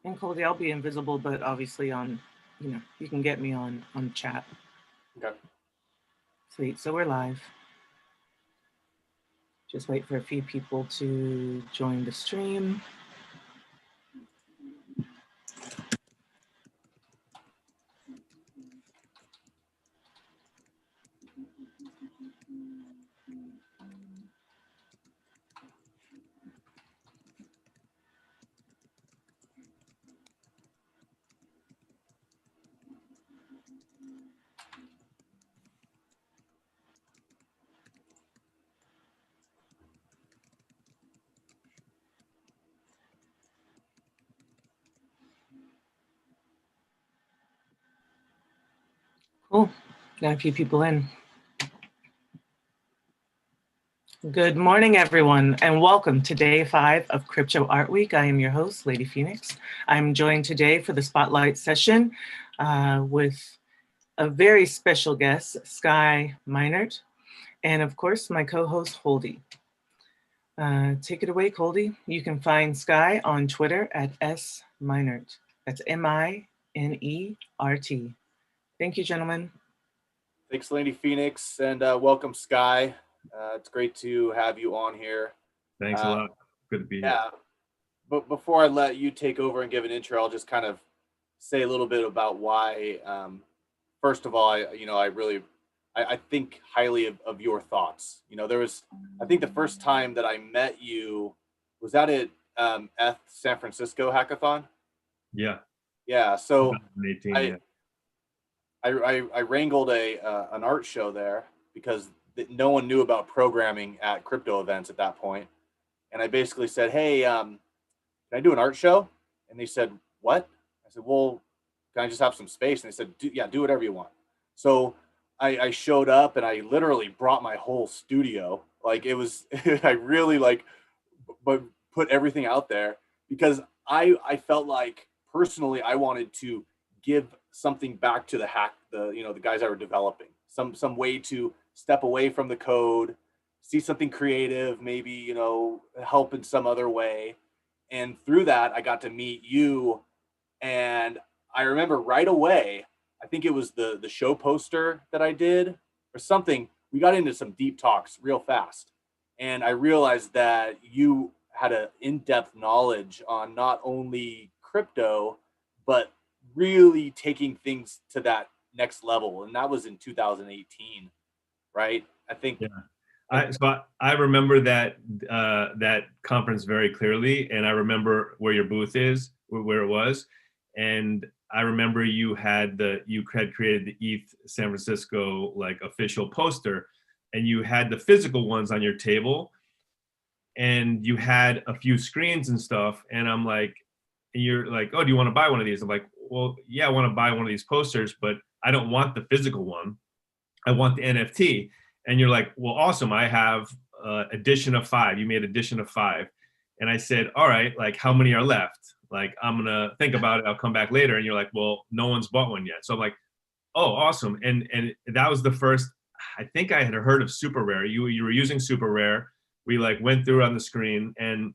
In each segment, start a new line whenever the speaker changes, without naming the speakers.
And Cody, I'll be invisible, but obviously you can get me on chat.
Okay.
Sweet. So we're live. Just wait for a few people to join the stream. Cool. Got a few people in. Good morning, everyone, and welcome to day 5 of Crypto Art Week. I am your host, Lady Phoenix. I'm joined today for the spotlight session with a very special guest, Sky MINERT, and of course, my co-host, Holdy. Take it away, Holdy. You can find Sky on Twitter at @SMinert. That's MINERT. Thank you, gentlemen.
Thanks, Lady Phoenix, and welcome, Sky. It's great to have you on here.
Thanks a lot. Good to be here.
Yeah, but before I let you take over and give an intro, I'll just kind of say a little bit about why. First of all, I think highly of your thoughts. I think the first time that I met you was out at San Francisco Hackathon.
Yeah.
Yeah. So
2018,
I,
yeah.
I wrangled an art show there because no one knew about programming at crypto events at that point. And I basically said, hey, can I do an art show? And they said, what? I said, well, can I just have some space? And they said, yeah, do whatever you want. So I showed up and I literally brought my whole studio. Like it was, I really but put everything out there because I felt like personally I wanted to give something back to the guys that were developing some way to step away from the code, see something creative, maybe help in some other way. And through that I got to meet you, and I remember right away, I think it was the show poster that I did or something. We got into some deep talks real fast, and I realized that you had an in-depth knowledge on not only crypto but really taking things to that next level, and that was in 2018, right? I think.
Yeah. I remember that that conference very clearly, and I remember where your booth is, where it was, and I remember you had created the ETH San Francisco like official poster, and you had the physical ones on your table, and you had a few screens and stuff, and I'm like, and you're like, oh, do you want to buy one of these? I'm like, well, yeah, I want to buy one of these posters, but I don't want the physical one. I want the NFT. And you're like, well, awesome. I have edition of 5. You made edition of 5. And I said, all right, like how many are left? Like, I'm going to think about it. I'll come back later. And you're like, well, no one's bought one yet. So I'm like, oh, awesome. And that was the first, I think I had heard of Super Rare. You were using Super Rare. We like went through on the screen, and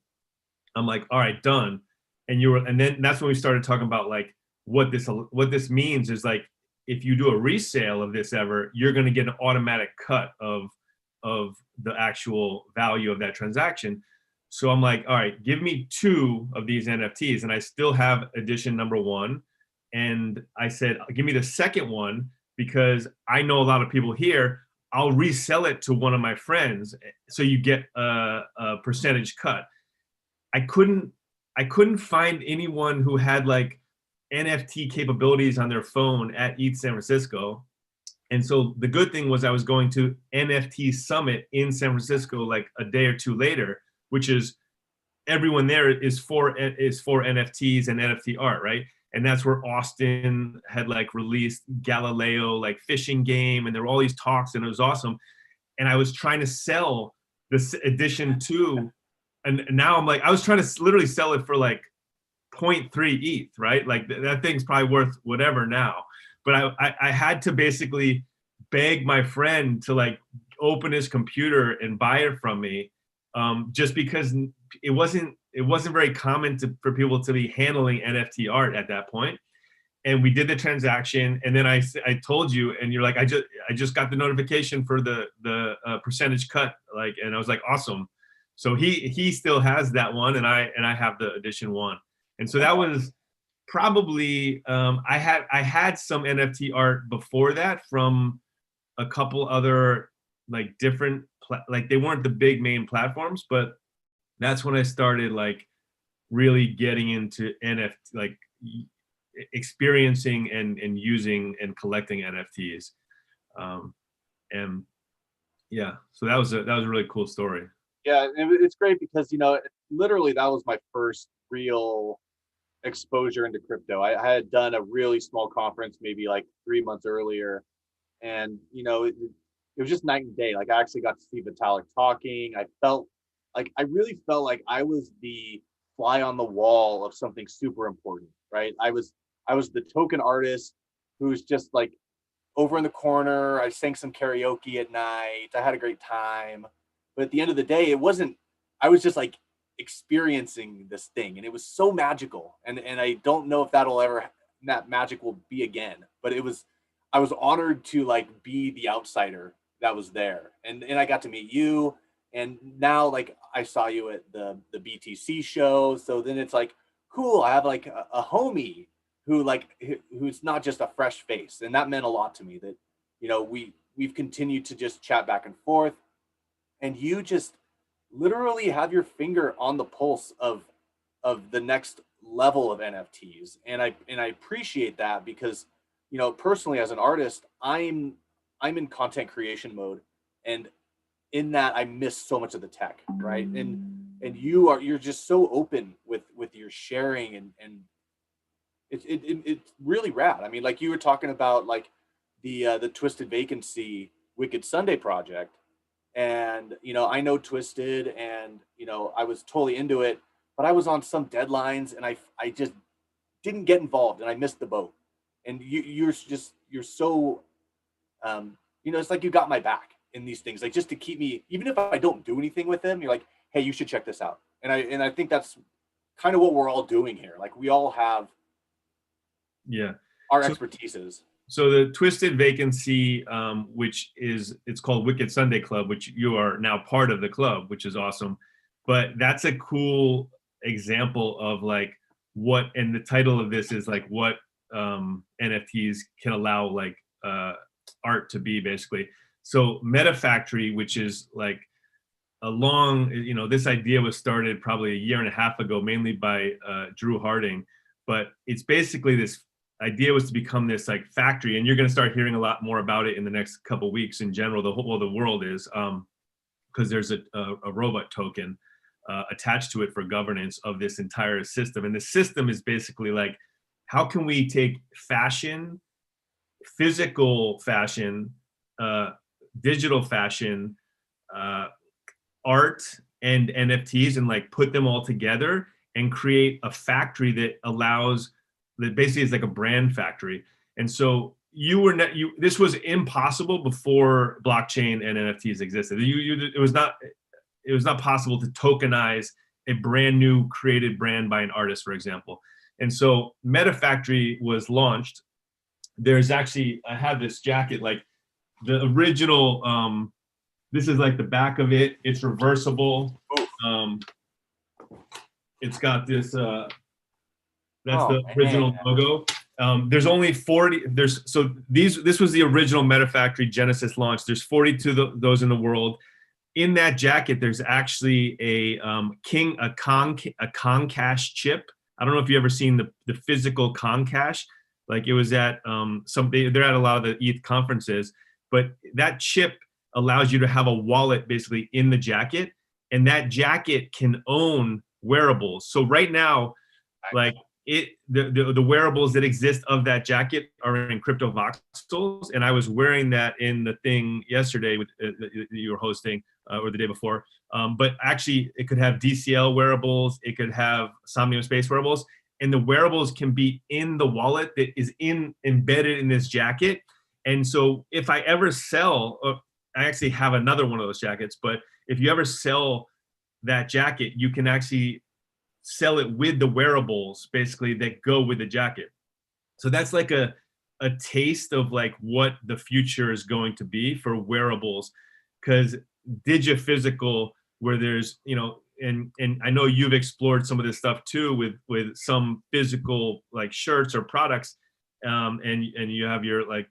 I'm like, all right, done. And then that's when we started talking about like what this means is like, if you do a resale of this ever, you're going to get an automatic cut of the actual value of that transaction. So I'm like, all right, give me 2 of these NFTs, and I still have edition number 1. And I said, give me the second one because I know a lot of people here. I'll resell it to one of my friends, so you get a percentage cut. I couldn't find anyone who had like NFT capabilities on their phone at ETH San Francisco. And so the good thing was I was going to NFT Summit in San Francisco like a day or 2 later, which is everyone there is for NFTs and NFT art, right? And that's where Austin had like released Galileo like fishing game, and there were all these talks, and it was awesome. And I was trying to sell this edition 2, and now I'm like, I was trying to literally sell it for like 0.3 ETH, right? Like that thing's probably worth whatever now. But I had to basically beg my friend to like open his computer and buy it from me, just because it it wasn't very common for people to be handling NFT art at that point. And we did the transaction, and then I told you, and you're like, I just got the notification for the percentage cut, like, and I was like, awesome. So he still has that one, and I have the edition 1. And so that was probably I had some NFT art before that from a couple other like different like they weren't the big main platforms, but that's when I started like really getting into NFT, like experiencing and using and collecting NFTs. And yeah, so that was a really cool story.
Yeah, and it's great because, you know, literally that was my first real exposure into crypto. I had done a really small conference maybe like 3 months earlier, and you know, it was just night and day. Like I actually got to see Vitalik talking. I really felt like I was the fly on the wall of something super important, right? I was the token artist who's just like over in the corner. I sang some karaoke at night. I had a great time. But at the end of the day, I was just like experiencing this thing, and it was so magical. And I don't know if that magic will be again, but I was honored to like be the outsider that was there. And I got to meet you, and now like I saw you at the BTC show. So then it's like, cool, I have like a homie who's not just a fresh face. And that meant a lot to me, that, you know, we've continued to just chat back and forth, and you just literally have your finger on the pulse of the next level of NFTs. And I appreciate that because, you know, personally as an artist, I'm in content creation mode, and in that I miss so much of the tech, right? And you're just so open with your sharing, and it's really rad. I mean, like you were talking about like the Twisted Vacancy Wicked Sunday project, and you know, I know Twisted, and you know, I was totally into it, but I was on some deadlines, and I just didn't get involved, and I missed the boat. And you're so you know, it's like you got my back in these things, like just to keep me, even if I don't do anything with them, you're like, hey, you should check this out. And I think that's kind of what we're all doing here. Like we all have our expertises.
So the Twisted Vacancy, which it's called Wicked Sunday Club, which you are now part of the club, which is awesome. But that's a cool example of like what, and the title of this is like what NFTs can allow like art to be, basically. So Meta Factory, which is like a long, you know, this idea was started probably a year and a half ago, mainly by Drew Harding, but it's basically this idea was to become this like factory, and you're going to start hearing a lot more about it in the next couple of weeks. In general, the world is because there's a robot token attached to it for governance of this entire system. And the system is basically like, how can we take fashion, physical fashion, digital fashion, art, and NFTs, and like put them all together and create a factory that allows, that basically is like a brand factory. And so this was impossible before blockchain and NFTs existed. It was not possible to tokenize a brand new created brand by an artist, for example. And so Meta Factory was launched. There's actually, I have this jacket, like the original, this is like the back of it. It's reversible. It's got this, that's the original logo. There's only 40, this was the original Meta Factory Genesis launch. There's 42 those in the world. In that jacket, there's actually a Concash chip. I don't know if you've ever seen the physical Concash. Like it was at they're at a lot of the ETH conferences, but that chip allows you to have a wallet basically in the jacket, and that jacket can own wearables. So right now, like the wearables that exist of that jacket are in crypto voxels, and I was wearing that in the thing yesterday with you were hosting or the day before. But actually, it could have DCL wearables, it could have Somnium Space wearables, and the wearables can be in the wallet that is embedded in this jacket. And so if I ever sell, I actually have another one of those jackets, but if you ever sell that jacket, you can actually sell it with the wearables basically that go with the jacket. So that's like a taste of like what the future is going to be for wearables, because digiphysical, where there's, you know, and I know you've explored some of this stuff too with some physical like shirts or products, and you have your like,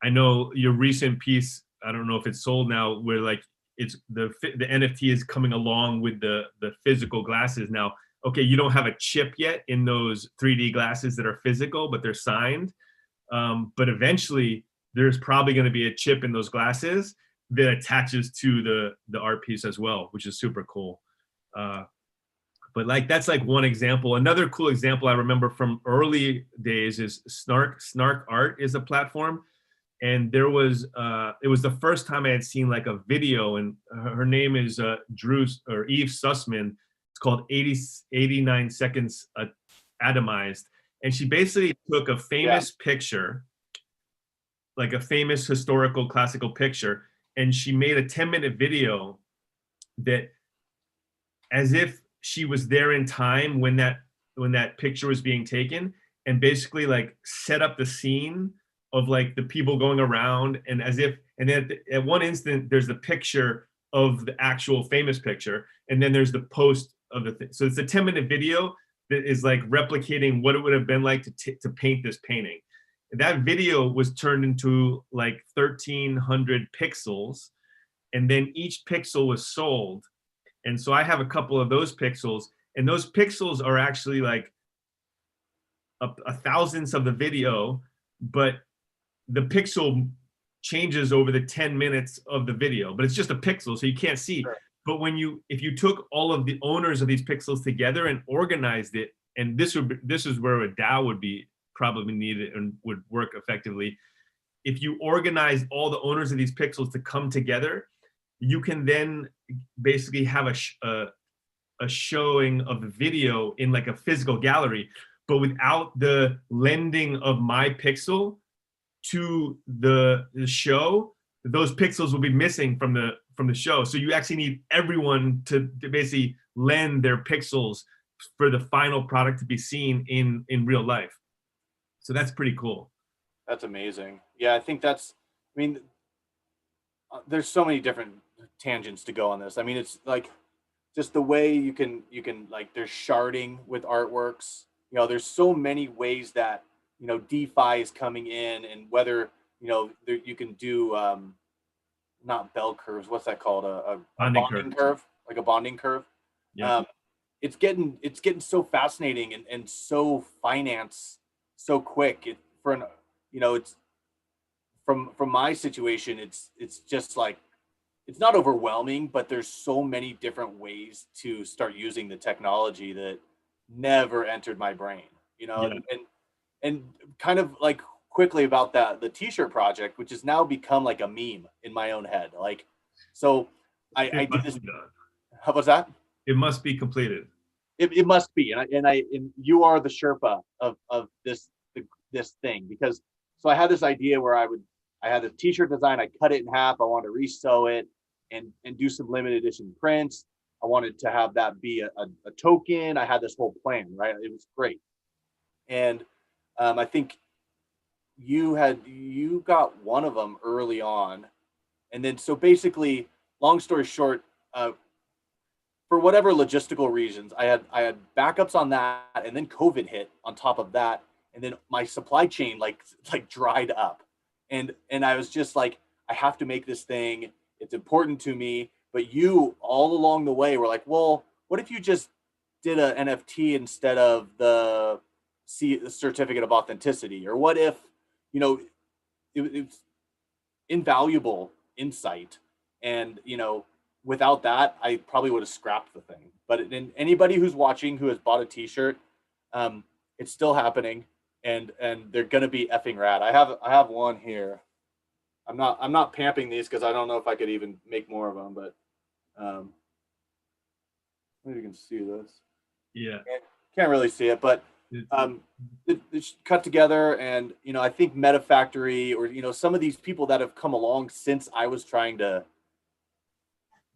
I know your recent piece, I don't know if it's sold now, where like it's the NFT is coming along with the physical glasses now. Okay, you don't have a chip yet in those 3D glasses that are physical, but they're signed. But eventually, there's probably going to be a chip in those glasses that attaches to the art piece as well, which is super cool. But like that's like one example. Another cool example I remember from early days is Snark. Snark Art is a platform, and there was it was the first time I had seen like a video, and her name is Eve Sussman. It's called 89 Seconds Atomized, and she basically took a famous picture, like a famous historical classical picture, and she made a 10-minute video that, as if she was there in time when that picture was being taken, and basically like set up the scene of like the people going around, and as if, and then at one instant there's the picture of the actual famous picture, and then there's the post of the thing. So it's a 10-minute video that is like replicating what it would have been like to paint this painting. That video was turned into like 1,300 pixels, and then each pixel was sold. And so I have a couple of those pixels, and those pixels are actually like a thousandth of the video, but the pixel changes over the 10 minutes of the video, but it's just a pixel, so you can't see.
Sure.
But if you took all of the owners of these pixels together and organized it, and this is where a DAO would be probably needed and would work effectively. If you organize all the owners of these pixels to come together, you can then basically have a showing of the video in like a physical gallery, but without the lending of my pixel to the show, those pixels will be missing from the show. So you actually need everyone to basically lend their pixels for the final product to be seen in real life. So that's pretty cool.
That's amazing. Yeah, I think that's, I mean, there's so many different tangents to go on this. I mean, it's like just the way you can like, there's sharding with artworks. You know, there's so many ways that, you know, DeFi is coming in, and whether, you know, you can do not bell curves. What's that called? A bonding curve, like a bonding curve.
Yeah.
It's getting so fascinating and so finance so quick. You know, it's from my situation, it's just like, it's not overwhelming, but there's so many different ways to start using the technology that never entered my brain, you know. Yeah. And kind of like quickly about the t-shirt project, which has now become like a meme in my own head. Like, so I did this. How was that?
It must be completed.
It must be, and you are the Sherpa of this thing, because so I had this idea where I had a t-shirt design, I cut it in half, I wanted to resew it and do some limited edition prints. I wanted to have that be a token. I had this whole plan, right? It was great. And I think you got one of them early on. And then, so basically, long story short, for whatever logistical reasons, I had backups on that, and then COVID hit on top of that. And then my supply chain like dried up. And I was just like, I have to make this thing. It's important to me. But you all along the way were like, well, what if you just did a NFT instead of the certificate of authenticity? Or what if, you know, it's invaluable insight. And, you know, without that, I probably would have scrapped the thing. But anybody who's watching who has bought a t-shirt, it's still happening. And they're gonna be effing rad. I have one here. I'm not pamping these because I don't know if I could even make more of them, but maybe you can see this.
Yeah.
Can't really see it, but it's cut together. And, you know, I think Meta Factory, or, you know, some of these people that have come along since I was trying to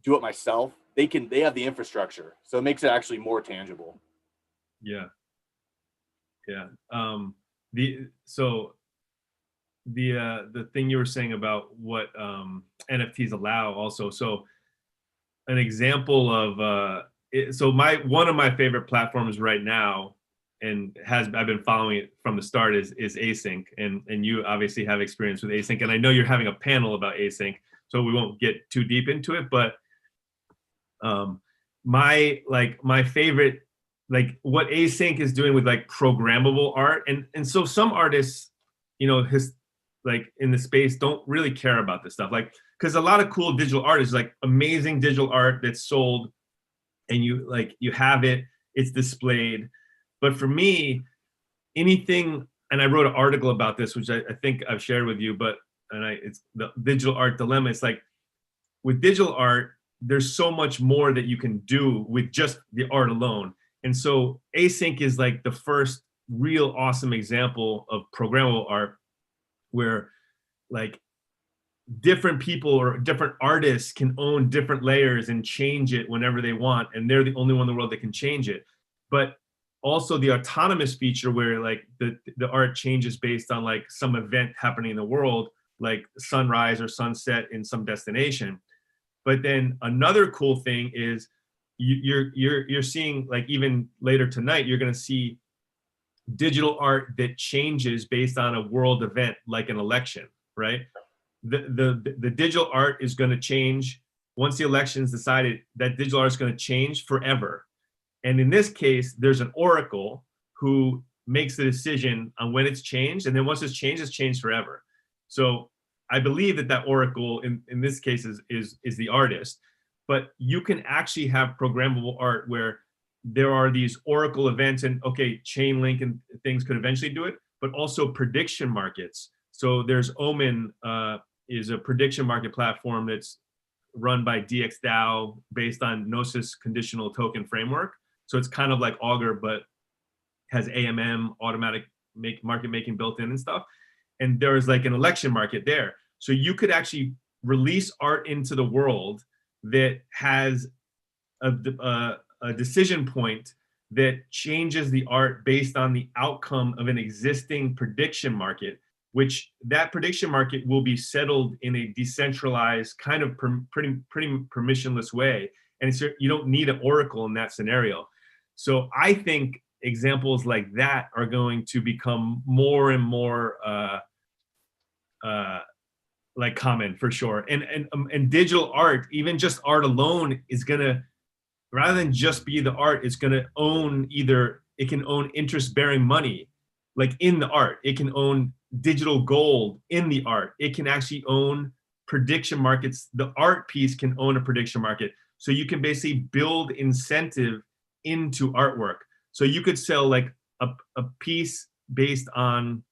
do it myself, they have the infrastructure, so it makes it actually more tangible.
Yeah. The thing you were saying about what NFTs allow also. So an example of one of my favorite platforms right now, and I've been following it from the start, is Async, and you obviously have experience with Async, and I know you're having a panel about Async, so we won't get too deep into it, but my favorite, like what Async is doing with like programmable art, and so some artists, like in the space don't really care about this stuff, like because a lot of cool digital art is like amazing digital art that's sold, and you have it, it's displayed. But for me, anything, and I wrote an article about this, which I think I've shared with you, it's the digital art dilemma. It's like with digital art, there's so much more that you can do with just the art alone. And so Async is like the first real awesome example of programmable art, where like different people or different artists can own different layers and change it whenever they want, and they're the only one in the world that can change it. But also the autonomous feature, where like the art changes based on like some event happening in the world, like sunrise or sunset in some destination. But then another cool thing is you're seeing, like even later tonight, you're going to see digital art that changes based on a world event, like an election, right? The digital art is going to change once the election is decided. That digital art is going to change forever. And in this case, there's an oracle who makes the decision on when it's changed, and then once it's changed forever. So I believe that oracle in this case is the artist. But you can actually have programmable art where there are these oracle events, and okay, chain link and things could eventually do it, but also prediction markets. So there's Omen, is a prediction market platform that's run by DXDAO based on Gnosis conditional token framework. So it's kind of like Augur, but has AMM, automatic market making built in and stuff. And there is like an election market there. So you could actually release art into the world that has a decision point that changes the art based on the outcome of an existing prediction market, which that prediction market will be settled in a decentralized kind of pretty permissionless way. And you don't need an oracle in that scenario. So I think examples like that are going to become more and more like common, for sure. And digital art, even just art alone, is gonna, rather than just be the art, it's gonna own it can own interest-bearing money, like in the art. It can own digital gold in the art. It can actually own prediction markets. The art piece can own a prediction market. So you can basically build incentive into artwork. So you could sell like a piece based on,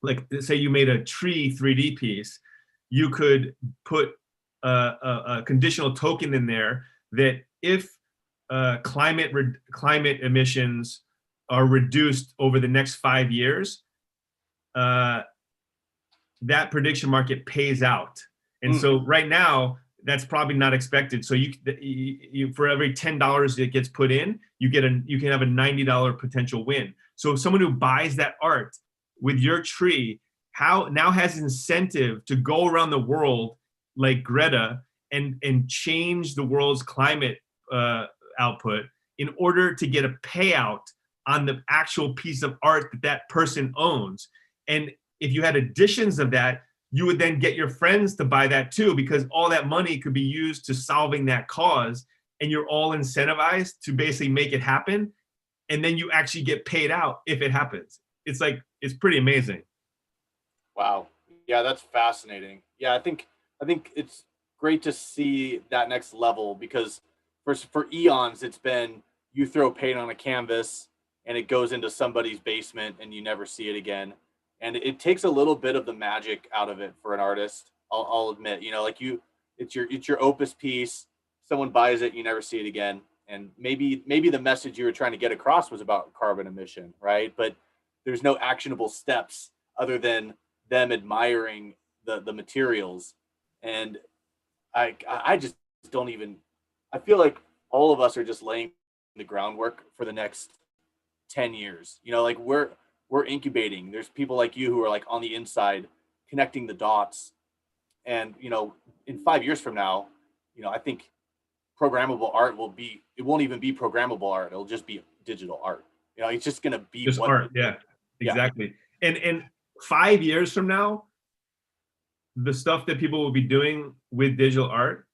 like, say you made a tree 3D piece. You could put a conditional token in there that if climate emissions are reduced over the next 5 years, that prediction market pays out. And so right now, that's probably not expected. So you for every $10 that gets put in, you can have a $90 potential win. So someone who buys that art with your tree now has incentive to go around the world like Greta and change the world's climate output in order to get a payout on the actual piece of art that person owns. And if you had additions of that, you would then get your friends to buy that too, because all that money could be used to solving that cause, and you're all incentivized to basically make it happen. And then you actually get paid out if it happens. It's pretty amazing.
Wow. Yeah, that's fascinating. Yeah, I think it's great to see that next level, because for eons it's been, you throw paint on a canvas and it goes into somebody's basement and you never see it again. And it takes a little bit of the magic out of it for an artist. I'll admit, like it's your opus piece. Someone buys it, you never see it again. And maybe the message you were trying to get across was about carbon emission, right? But there's no actionable steps other than them admiring the materials. And I just don't even I feel like all of us are just laying the groundwork for the next 10 years. You know, like we're incubating. There's people like you who are like on the inside connecting the dots. And, you know, in 5 years from now, you know, I think programmable art it won't even be programmable art. It'll just be digital art. You know, it's just going to be
Just art. Yeah, exactly. And 5 years from now, the stuff that people will be doing with digital art,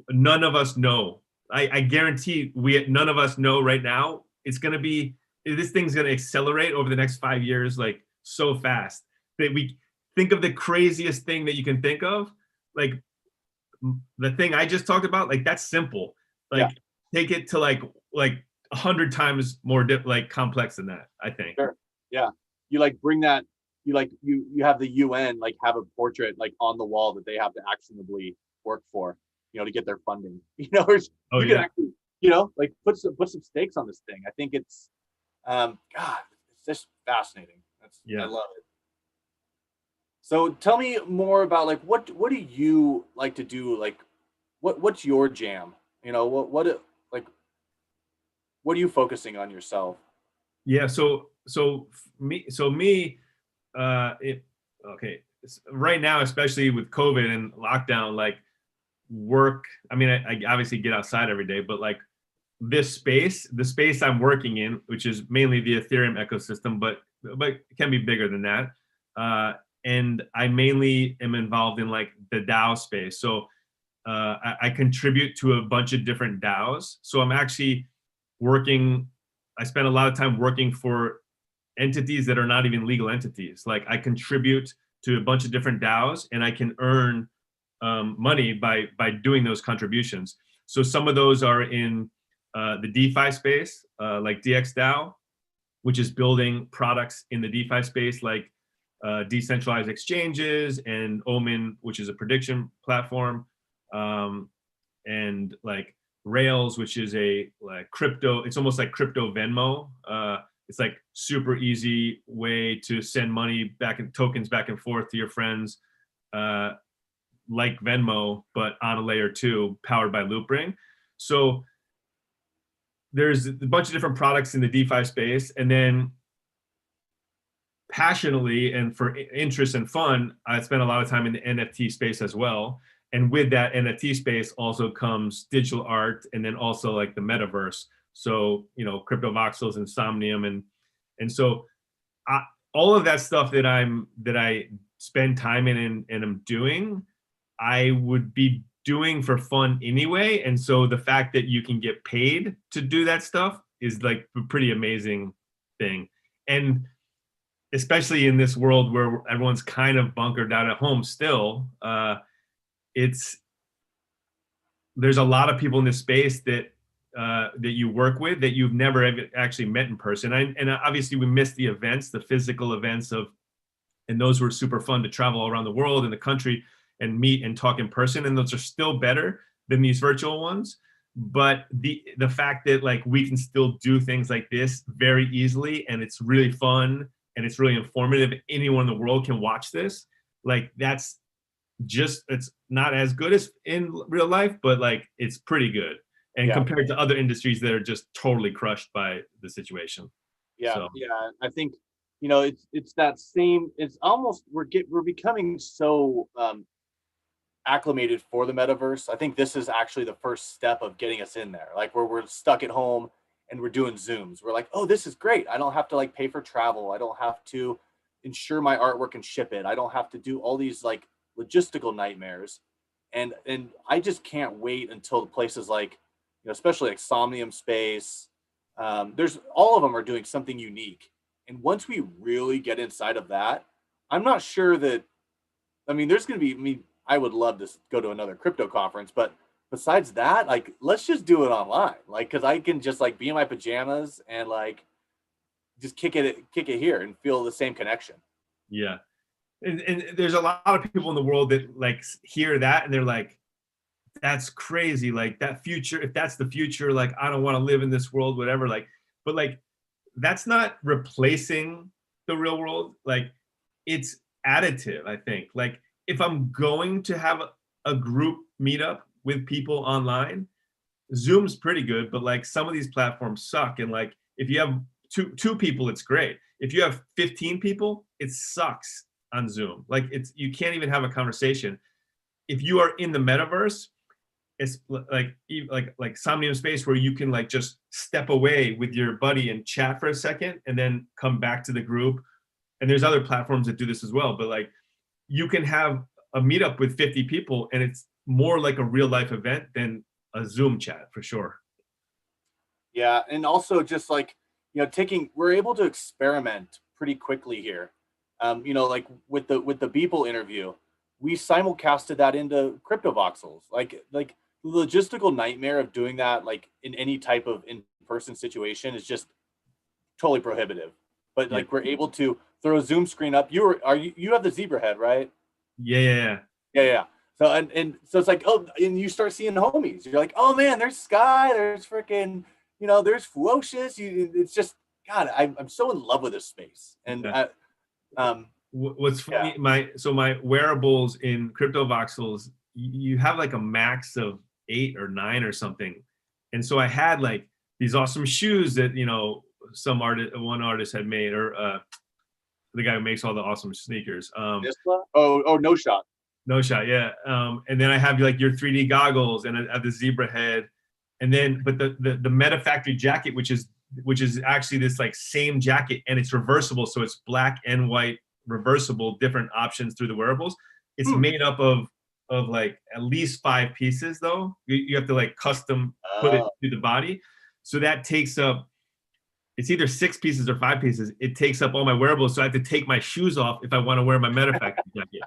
none of us know. I guarantee none of us know right now. It's going to be, this thing's going to accelerate over the next 5 years, like so fast that we think of the craziest thing that you can think of. Like the thing I just talked about, like that's simple. Like take it to like 100 times more like complex than that, I think.
Sure. Yeah. You like bring that, you have the UN like have a portrait like on the wall that they have to actionably work for, you know, to get their funding. You know, or you can actually, you know, like put some stakes on this thing. I think it's God, it's just fascinating. I love it. So tell me more about like what do you like to do? Like what's your jam? You know, what are you focusing on yourself?
Yeah, so me, okay, right now, especially with COVID and lockdown, like work, I mean, I obviously get outside every day, but like the space I'm working in, which is mainly the Ethereum ecosystem, but it can be bigger than that. And I mainly am involved in like the DAO space. So I contribute to a bunch of different DAOs. So I'm actually I spend a lot of time working for entities that are not even legal entities. Like I contribute to a bunch of different DAOs and I can earn money by doing those contributions. So some of those are in the DeFi space, like DXDAO, which is building products in the DeFi space, like decentralized exchanges, and Omen, which is a prediction platform, and like Rails, which is a like crypto. It's almost like crypto Venmo. It's like super easy way to send money tokens back and forth to your friends, like Venmo, but on a layer 2, powered by Loopring. So there's a bunch of different products in the DeFi space, and then passionately and for interest and fun, I spend a lot of time in the NFT space as well. And with that NFT space also comes digital art, and then also like the metaverse. So, you know, crypto voxels and Somnium, and so all of that stuff that I spend time in and I'm doing, I would be doing for fun anyway. And so the fact that you can get paid to do that stuff is like a pretty amazing thing. And especially in this world where everyone's kind of bunkered down at home still, there's a lot of people in this space that you work with that you've never actually met in person. And obviously we miss the events, the physical events and those were super fun to travel around the world and the country and meet and talk in person. And those are still better than these virtual ones. But the fact that like we can still do things like this very easily, and it's really fun and it's really informative. Anyone in the world can watch this. Like it's not as good as in real life, but like it's pretty good. And compared to other industries that are just totally crushed by the situation.
Yeah, I think, you know, it's that same. It's almost we're becoming so acclimated for the metaverse. I think this is actually the first step of getting us in there. Like where we're stuck at home and we're doing Zooms. We're like, oh, this is great. I don't have to like pay for travel. I don't have to insure my artwork and ship it. I don't have to do all these like logistical nightmares. And I just can't wait until the places like, you know, especially like Somnium Space. There's all of them are doing something unique. And once we really get inside of that, I'm not sure that, I mean, there's going to be, I would love to go to another crypto conference, but besides that, like, let's just do it online. Like, cause I can just like be in my pajamas and like, just kick it here and feel the same connection.
Yeah. And there's a lot of people in the world that like hear that and they're like, that's crazy. Like that future, if that's the future, like, I don't want to live in this world, whatever. Like, but like, that's not replacing the real world. Like it's additive, I think. Like if I'm going to have a group meetup with people online, Zoom's pretty good, but like some of these platforms suck. And like if you have two people, it's great. If you have 15 people, it sucks on Zoom. Like you can't even have a conversation. If you are in the metaverse, it's like Somnium Space, where you can like just step away with your buddy and chat for a second and then come back to the group. And there's other platforms that do this as well, but like you can have a meetup with 50 people and it's more like a real life event than a Zoom chat for sure.
Yeah, and also just like, we're able to experiment pretty quickly here. Like with the Beeple interview, we simulcasted that into CryptoVoxels. Like the logistical nightmare of doing that, like in any type of in-person situation, is just totally prohibitive. But like we're able to throw a Zoom screen up. You have the zebra head, right?
Yeah.
So and so it's like, oh, and you start seeing homies. You're like, oh man, there's Sky, there's freaking, there's Ferocious. It's just, God, I'm so in love with this space. And
what's funny, my wearables in CryptoVoxels, you have like a max of 8 or 9 or something. And so I had like these awesome shoes that, one artist had made, or the guy who makes all the awesome sneakers.
No Shot.
No Shot, yeah. And then I have like your 3D goggles, and I have the zebra head, and then but the Meta Factory jacket, which is actually this like same jacket, and it's reversible, so it's black and white reversible, different options through the wearables. It's made up of like at least 5 pieces though. You have to like custom put it to the body, so that takes up. It's either 6 pieces or 5 pieces. It takes up all my wearables, so I have to take my shoes off if I want to wear my Meta Factory jacket.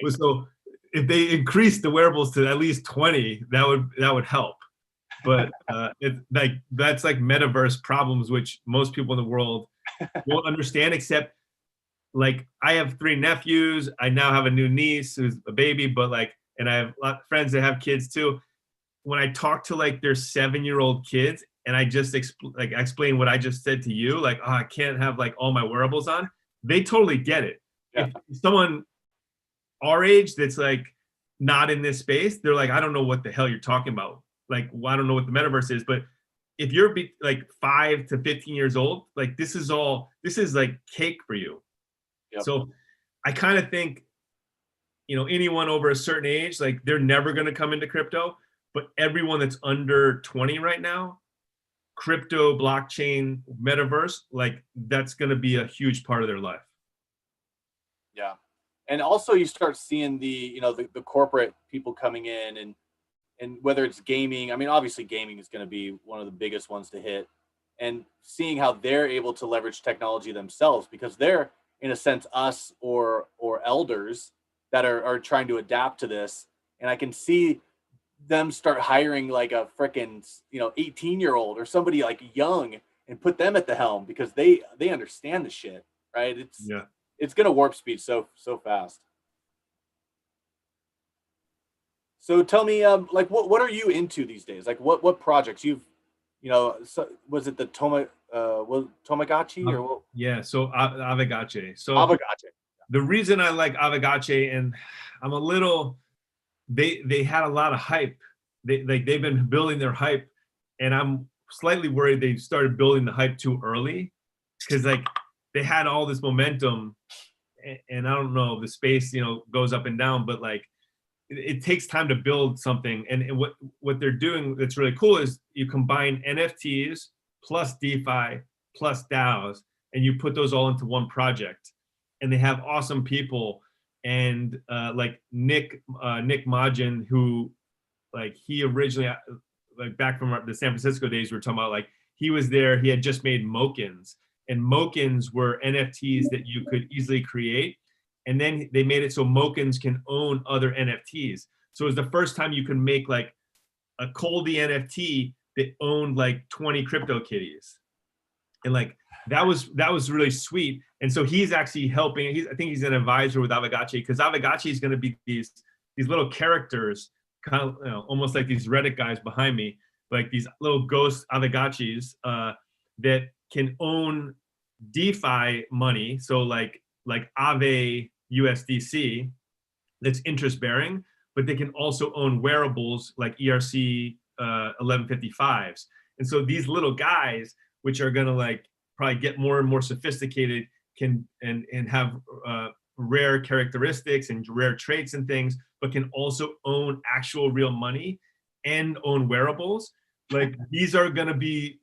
Nice. So if they increase the wearables to at least 20, that would help. But it's like that's like metaverse problems, which most people in the world won't understand. Except like I have 3 nephews. I now have a new niece who's a baby, but like, and I have a lot of friends that have kids too. When I talk to like their 7-year-old kids, and I just explain what I just said to you, like, oh, I can't have like all my wearables on. They totally get it. Yeah. If someone our age that's like not in this space, they're like, I don't know what the hell you're talking about. Like, well, I don't know what the metaverse is. But if you're like 5 to 15 years old, like this is like cake for you. Yep. So I kind of think, anyone over a certain age, like they're never going to come into crypto, but everyone that's under 20 right now, crypto, blockchain, metaverse, like that's going to be a huge part of their life.
Yeah. And also you start seeing the corporate people coming in, and whether it's gaming, I mean, obviously gaming is going to be one of the biggest ones to hit, and seeing how they're able to leverage technology themselves, because they're in a sense us or elders that are trying to adapt to this. And I can see them start hiring like a freaking 18-year-old or somebody like young and put them at the helm, because they understand the shit, right? It's gonna warp speed so fast. So tell me, like what are you into these days? Like what projects you've, was it the Tamagotchi or what?
Yeah, so Aavegotchi. So
Aavegotchi.
The reason I like Aavegotchi, and I'm a little, they had a lot of hype. They've been building their hype, and I'm slightly worried they started building the hype too early, because like they had all this momentum, and I don't know, the space goes up and down, but like it takes time to build something. And what they're doing that's really cool is you combine NFTs plus DeFi plus DAOs, and you put those all into one project, and they have awesome people. And like Nick Majin, who like he originally, like back from the San Francisco days, we were talking about, like he was there, he had just made Mokins, and Mokins were NFTs that you could easily create. And then they made it so Mokins can own other NFTs. So it was the first time you can make like a Coldy NFT that owned like 20 crypto kitties. And like that was really sweet. And so he's actually helping. I think he's an advisor with Aavegotchi, because Aavegotchi is going to be these little characters, kind of almost like these Reddit guys behind me, like these little ghost Aavegotchis that can own DeFi money. So like Aave USDC that's interest bearing, but they can also own wearables like ERC 1155s. And so these little guys, which are going to like probably get more and more sophisticated, can and have rare characteristics and rare traits and things, but can also own actual real money and own wearables. Like these are going to be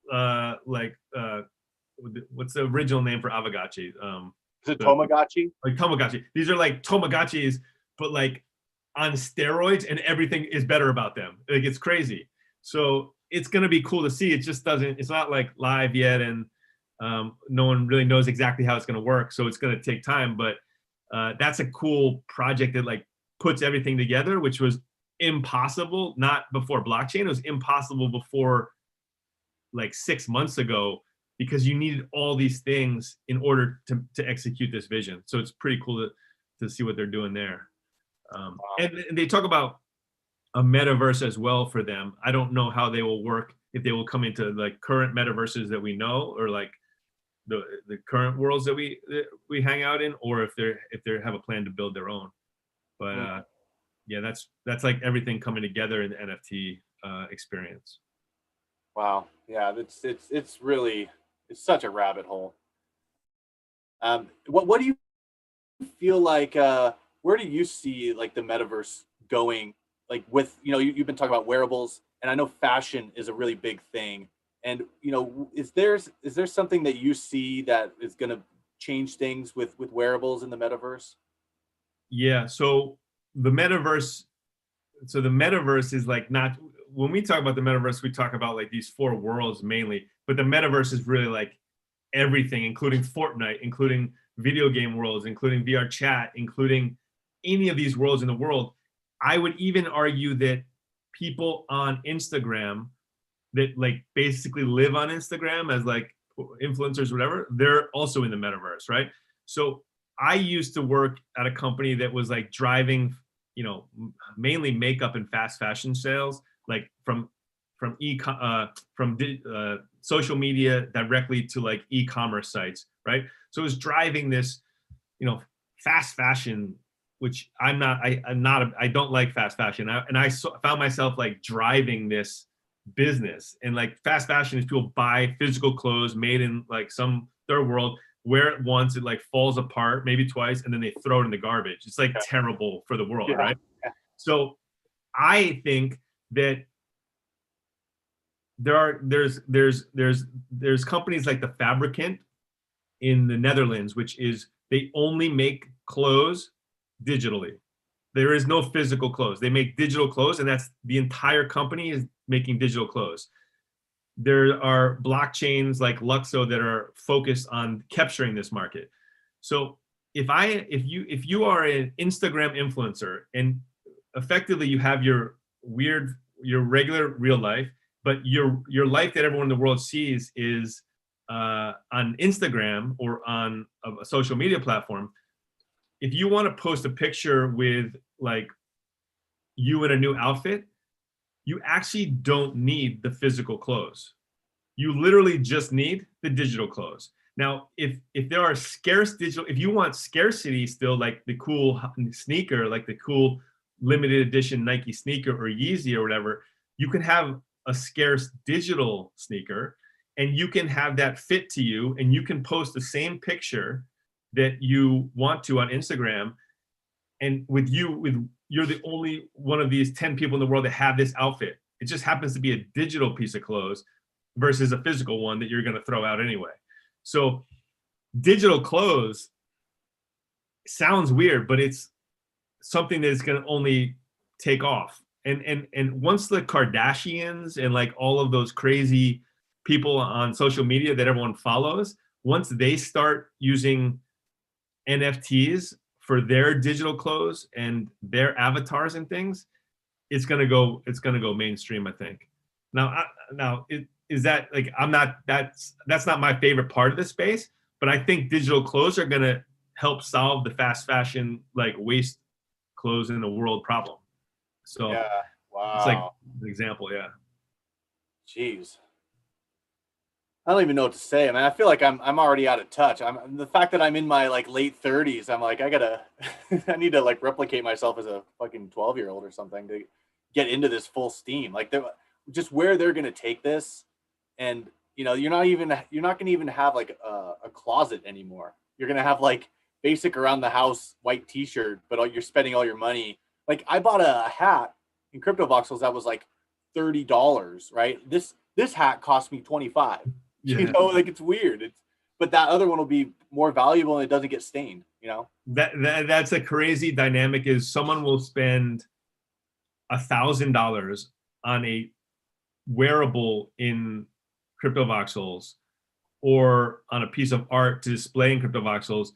what's the original name for Avagachi?
Is it Tamagotchi?
Like Tamagotchi. These are like Tamagotchis, but like on steroids, and everything is better about them. Like it's crazy. So it's gonna be cool to see. It just doesn't. It's not like live yet, and no one really knows exactly how it's gonna work. So it's gonna take time. But that's a cool project that like puts everything together, which was impossible not before blockchain. It was impossible before like 6 months ago, because you needed all these things in order to execute this vision. So it's pretty cool to see what they're doing there. And they talk about a metaverse as well for them. I don't know how they will work, if they will come into like current metaverses that we know, or like the current worlds that we hang out in, or if they have a plan to build their own. But yeah, that's like everything coming together in the NFT experience.
Wow. Yeah, it's really, it's such a rabbit hole. What do you feel like, where do you see like the metaverse going? Like with, you've been talking about wearables, and I know fashion is a really big thing. And, is there something that you see that is going to change things with wearables in the metaverse?
Yeah. So the metaverse is like, not, when we talk about the metaverse, we talk about like these 4 worlds mainly, but the metaverse is really like everything, including Fortnite, including video game worlds, including VR chat, including any of these worlds in the world. I would even argue that people on Instagram that like basically live on Instagram as like influencers, whatever, they're also in the metaverse, right? So I used to work at a company that was like driving, mainly makeup and fast fashion sales, like from social media directly to like e-commerce sites, right? So it was driving this, fast fashion, which I don't like fast fashion. I found myself like driving this business, and like fast fashion is people buy physical clothes made in like some third world, wear it once, it like falls apart, maybe twice, and then they throw it in the garbage. It's like terrible for the world, right? So I think that there's companies like the Fabricant in the Netherlands, which is, they only make clothes digitally. There is no physical clothes. They make digital clothes, and that's the entire company is making digital clothes. There are blockchains like Luxo that are focused on capturing this market. So if you are an Instagram influencer, and effectively you have your regular real life, but your life that everyone in the world sees is on Instagram or on a social media platform. If you want to post a picture with like you in a new outfit, you actually don't need the physical clothes. You literally just need the digital clothes. Now, if there are scarce digital, if you want scarcity still, like the cool sneaker, like the cool limited edition Nike sneaker or Yeezy or whatever, you can have a scarce digital sneaker, and you can have that fit to you, and you can post the same picture that you want to on Instagram, and you're the only one of these 10 people in the world that have this outfit. It just happens to be a digital piece of clothes versus a physical one that you're going to throw out anyway. So digital clothes sounds weird, but it's something that is going to only take off. And once the Kardashians and like all of those crazy people on social media that everyone follows, once they start using NFTs for their digital clothes and their avatars and things, it's gonna go mainstream, I think. Is that like, that's not my favorite part of the space, but I think digital clothes are gonna help solve the fast fashion like waste clothes in the world problem. So
yeah, wow,
it's like an example, yeah.
Jeez. I don't even know what to say. I mean, I feel like I'm already out of touch. The fact that I'm in my like late 30s, I'm like, I need to like replicate myself as a fucking 12-year-old or something to get into this full steam. Like just where they're going to take this. And, you know, you're not going to even have like a closet anymore. You're going to have like basic around the house white t-shirt, but you're spending all your money. Like I bought a hat in Crypto Voxels that was like $30, right? This hat cost me $25.
Yeah.
You know, like it's weird. But that other one will be more valuable and it doesn't get stained, you know?
That's a crazy dynamic. Is someone will spend $1,000 on a wearable in Crypto Voxels or on a piece of art to display in Crypto Voxels.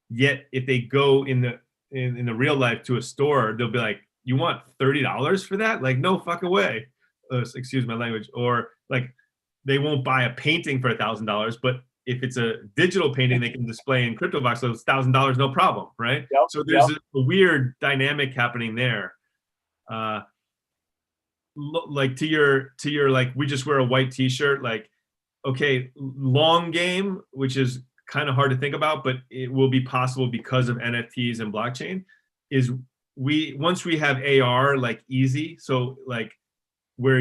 Yet if they go in the real life to a store, they'll be like, you want $30 for that? Like, no fucking way. Excuse my language. Or like, they won't buy a painting for $1,000, but if it's a digital painting they can display in Crypto Voxels, $1,000, no problem, right?
Yep,
so there's a weird dynamic happening there. Like to your like, we just wear a white t-shirt, like, okay, long game, which is kind of hard to think about, but it will be possible because of NFTs and blockchain, is once we have AR like easy, so like where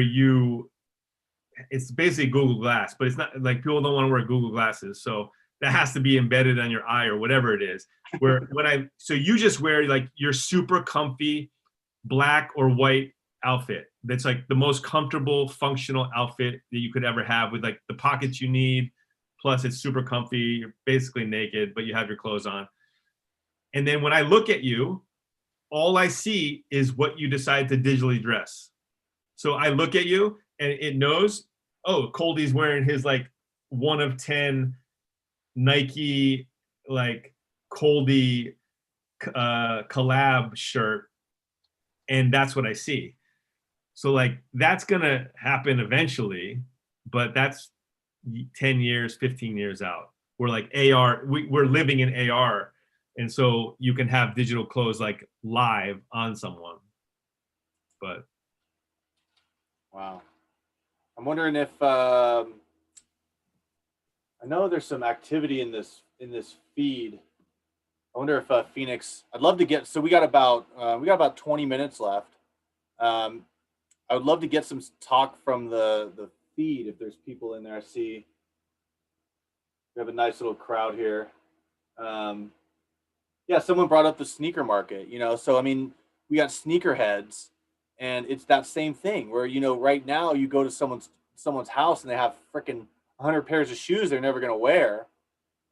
it's basically Google Glass, but it's not like people don't want to wear Google glasses, so that has to be embedded on your eye or whatever it is. So you just wear like your super comfy black or white outfit that's like the most comfortable functional outfit that you could ever have, with like the pockets you need, plus it's super comfy, you're basically naked but you have your clothes on. And then when I look at you, all I see is what you decide to digitally dress. So I look at you and it knows, oh, Coldy's wearing his like 1 of 10 Nike like Coldy collab shirt, and that's what I see. So like that's gonna happen eventually, but that's 10 years, 15 years out. We're like AR, we're living in AR, and so you can have digital clothes like live on someone. But
wow. I'm wondering if I know there's some activity in this feed. I wonder if Phoenix. I'd love to get. So we got about 20 minutes left. I would love to get some talk from the feed if there's people in there. I see we have a nice little crowd here. Yeah, someone brought up the sneaker market. You know, so I mean, we got sneakerheads. And it's that same thing where, you know, right now you go to someone's house and they have freaking 100 pairs of shoes they're never going to wear.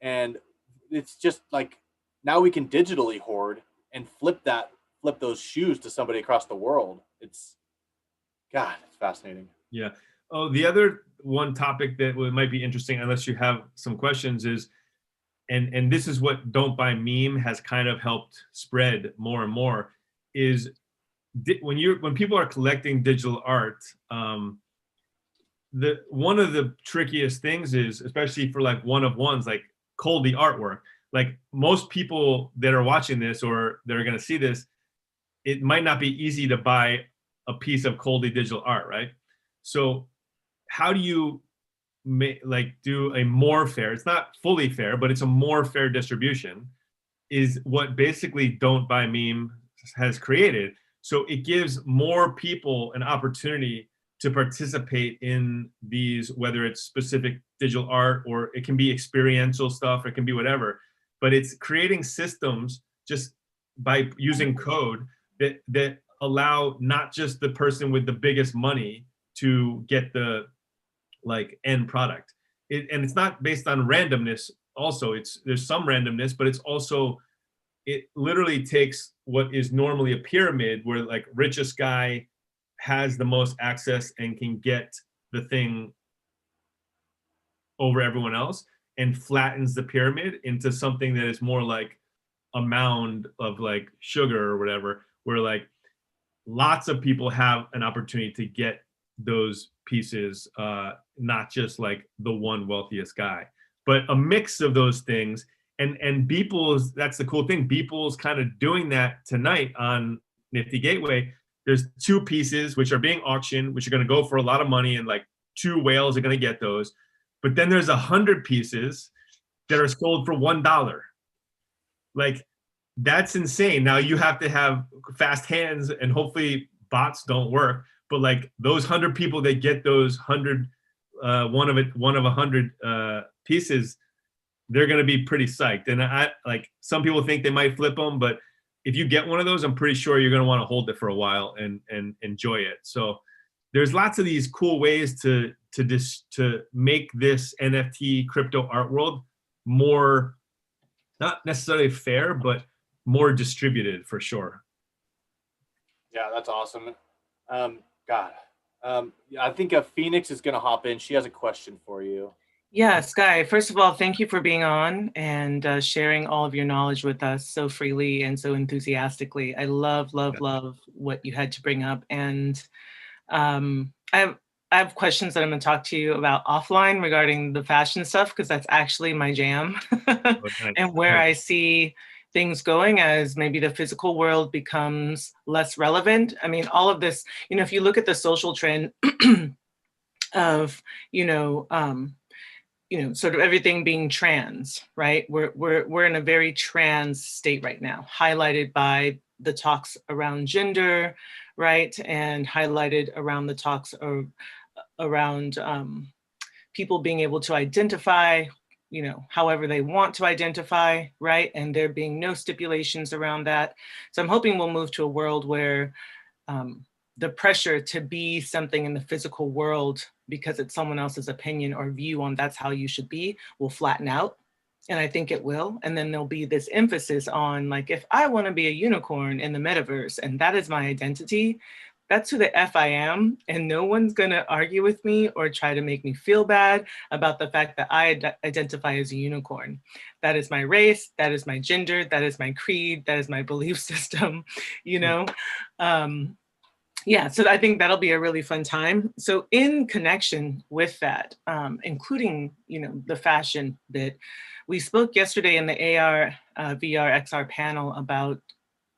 And it's just like, now we can digitally hoard and flip those shoes to somebody across the world. It's fascinating.
Yeah. Oh, the other one topic that might be interesting, unless you have some questions, is, and this is what Don't Buy Meme has kind of helped spread more and more, is when people are collecting digital art, one of the trickiest things is, especially for like one of ones, like Coldy artwork, like most people that are watching this or that are going to see this, it might not be easy to buy a piece of Coldy digital art, right? So how do you do a more fair, it's not fully fair, but it's a more fair distribution, is what basically Don't Buy Meme has created. So it gives more people an opportunity to participate in these, whether it's specific digital art or it can be experiential stuff, or it can be whatever. But it's creating systems just by using code that allow not just the person with the biggest money to get the like end product. And it's not based on randomness. Also, there's some randomness, but it's also, it literally takes what is normally a pyramid where like richest guy has the most access and can get the thing over everyone else, and flattens the pyramid into something that is more like a mound of like sugar or whatever, where like lots of people have an opportunity to get those pieces, not just like the one wealthiest guy, but a mix of those things. And Beeple's, that's the cool thing. Beeple's kind of doing that tonight on Nifty Gateway. There's 2 pieces which are being auctioned, which are going to go for a lot of money, and like 2 whales are going to get those. But then there's 100 pieces that are sold for $1. Like, that's insane. Now you have to have fast hands and hopefully bots don't work, but like those 100 people that get those 100, one of 100 pieces, they're going to be pretty psyched. And I like, some people think they might flip them, but if you get one of those, I'm pretty sure you're going to want to hold it for a while and enjoy it. So there's lots of these cool ways to make this NFT crypto art world more, not necessarily fair, but more distributed for sure.
Yeah, that's awesome. I think Phoenix is going to hop in. She has a question for you.
Yeah, Sky, first of all, thank you for being on and sharing all of your knowledge with us so freely and so enthusiastically. I love what you had to bring up. And I have questions that I'm going to talk to you about offline regarding the fashion stuff, because that's actually my jam. And where I see things going as maybe the physical world becomes less relevant. I mean, all of this, if you look at the social trend of, sort of everything being trans, right? We're in a very trans state right now, highlighted by the talks around gender, right? And highlighted around the talks around people being able to identify, however they want to identify, right? And there being no stipulations around that. So I'm hoping we'll move to a world where the pressure to be something in the physical world because it's someone else's opinion or view on that's how you should be will flatten out. And I think it will. And then there'll be this emphasis on like, if I want to be a unicorn in the metaverse and that is my identity, that's who the F I am. And no one's going to argue with me or try to make me feel bad about the fact that I identify as a unicorn. That is my race. That is my gender. That is my creed. That is my belief system, Yeah, so I think that'll be a really fun time. So in connection with that, including, the fashion bit, we spoke yesterday in the AR, VR, XR panel about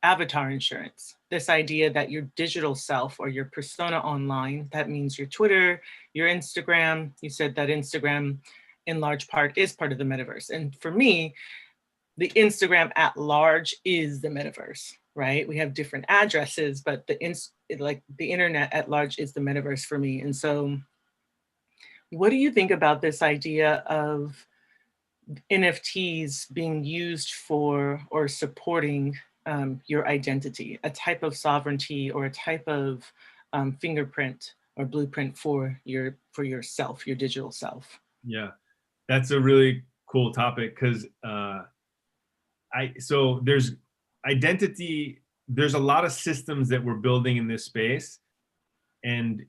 avatar insurance. This idea that your digital self or your persona online, that means your Twitter, your Instagram, you said that Instagram in large part is part of the metaverse. And for me, the Instagram at large is the metaverse, right? We have different addresses, but the internet at large is the metaverse for me. And so what do you think about this idea of NFTs being used for or supporting your identity, a type of sovereignty or a type of fingerprint or blueprint for yourself, your digital self?
Yeah, that's a really cool topic because so there's identity, there's a lot of systems that we're building in this space. And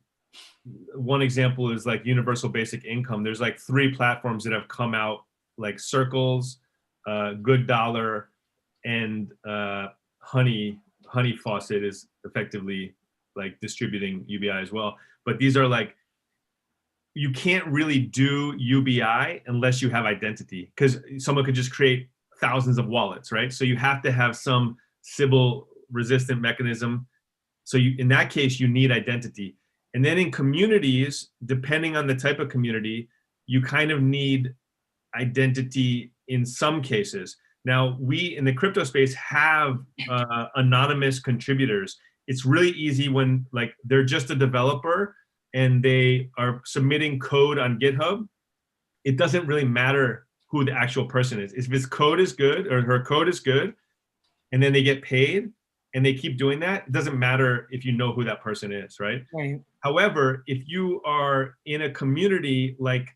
one example is like universal basic income. There's like 3 platforms that have come out, like Circles, Good Dollar, and Honey Faucet is effectively like distributing UBI as well. But these are like, you can't really do UBI unless you have identity, because someone could just create thousands of wallets, right? So you have to have some Sybil resistant mechanism. So in that case, you need identity. And then in communities, depending on the type of community, you kind of need identity in some cases. Now, we in the crypto space have anonymous contributors. It's really easy when like they're just a developer and they are submitting code on GitHub. It doesn't really matter who the actual person is. If his code is good or her code is good, and then they get paid and they keep doing that, it doesn't matter if you know who that person is, right?
Right.
However, if you are in a community like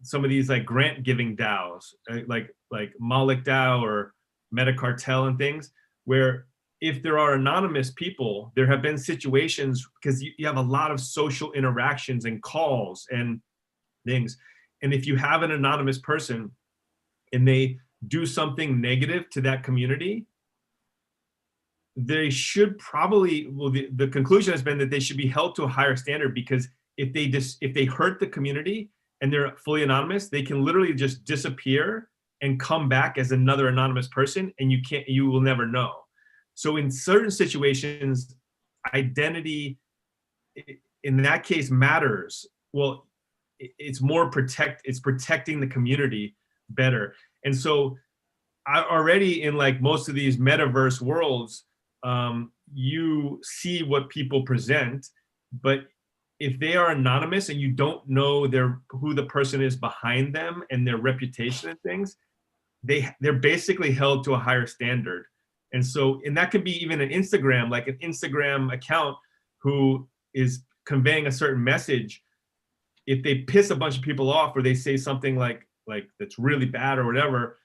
some of these like grant giving DAOs, like Malik DAO or Metacartel and things, where if there are anonymous people, there have been situations because you have a lot of social interactions and calls and things. And if you have an anonymous person and they do something negative to that community, they should probably, well, the conclusion has been that they should be held to a higher standard, because if they hurt the community and they're fully anonymous, they can literally just disappear and come back as another anonymous person, and you will never know. So in certain situations, identity in that case matters. Well, it's protecting the community better. And so I already in like most of these metaverse worlds, you see what people present, but if they are anonymous and you don't know who the person is behind them and their reputation and things, they're basically held to a higher standard. And that could be even an Instagram, like an Instagram account who is conveying a certain message. If they piss a bunch of people off or they say something like that's really bad or whatever,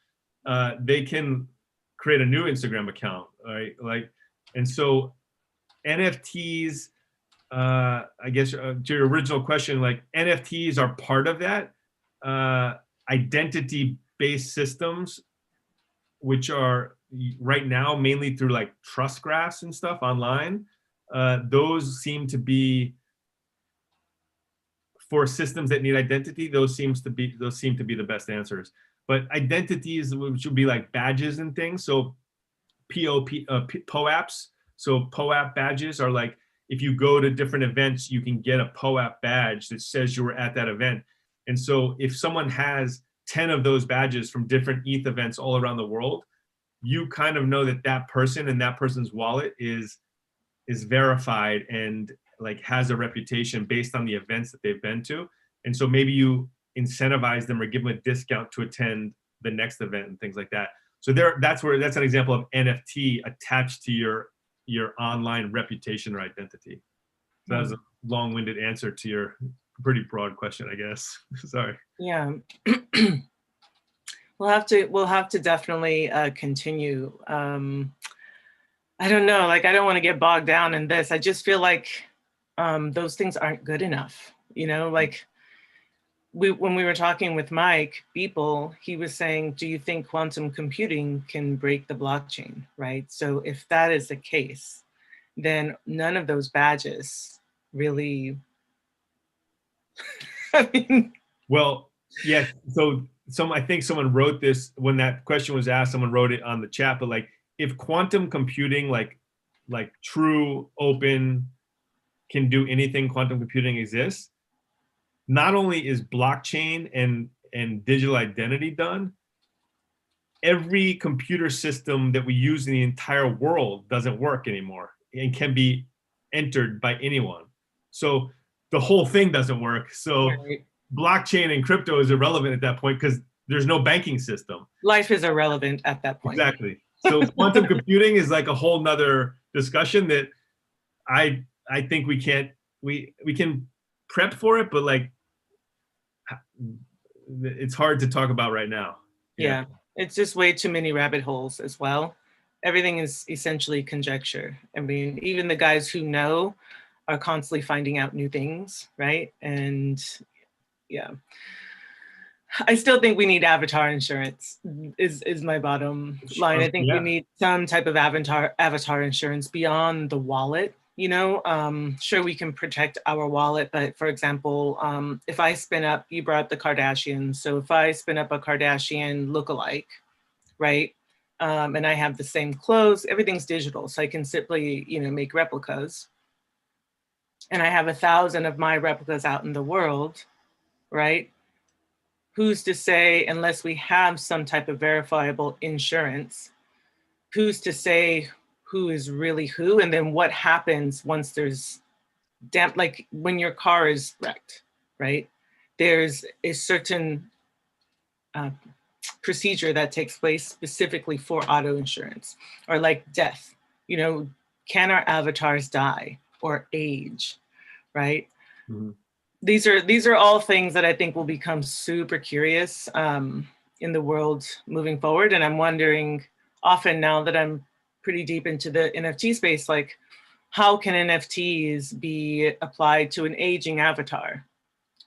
they can create a new Instagram account, right? And so NFTs, I guess to your original question, like NFTs are part of that. Identity-based systems, which are right now mainly through like trust graphs and stuff online, those seem to be, for systems that need identity, those seem to be the best answers. But identities, which would be like badges and things, so POAPs. So POAP badges are like, if you go to different events, you can get a POAP badge that says you were at that event. And so if someone has 10 of those badges from different ETH events all around the world, you kind of know that person and that person's wallet is verified and like has a reputation based on the events that they've been to. And so maybe you incentivize them or give them a discount to attend the next event and things like that. So that's an example of NFT attached to your online reputation or identity. So that was a long-winded answer to your pretty broad question, I guess. Sorry.
Yeah. We'll have to definitely continue. I don't know, like I don't want to get bogged down in this. I just feel like those things aren't good enough. Like when we were talking with Mike Beeple, he was saying, do you think quantum computing can break the blockchain, right? So if that is the case, then none of those badges really, I mean.
Well, yeah, so I think someone wrote this, when that question was asked, someone wrote it on the chat, but like, if quantum computing, like true open, can do anything quantum computing exists, not only is blockchain and digital identity done, every computer system that we use in the entire world doesn't work anymore and can be entered by anyone. So the whole thing doesn't work. So right. Blockchain and crypto is irrelevant at that point because there's no banking system.
Life is irrelevant at that point.
Exactly. So quantum computing is like a whole nother discussion that I think we can prep for it, but like it's hard to talk about right now.
Yeah, it's just way too many rabbit holes as well. Everything is essentially conjecture. I mean, even the guys who know are constantly finding out new things, right? And yeah. I still think we need avatar insurance is my bottom line. I think we need some type of avatar insurance beyond the wallet. Sure, we can protect our wallet, but for example, if I spin up, you brought up the Kardashians. So if I spin up a Kardashian lookalike, right? And I have the same clothes, everything's digital. So I can simply, make replicas. And I have 1,000 of my replicas out in the world, right? Who's to say, unless we have some type of verifiable insurance, who's to say who is really who? And then what happens once there's like when your car is wrecked, right? There's a certain procedure that takes place specifically for auto insurance, or like death. Can our avatars die or age, right? Mm-hmm. These are all things that I think will become super curious in the world moving forward. And I'm wondering often, now that I'm pretty deep into the NFT space, like how can NFTs be applied to an aging avatar?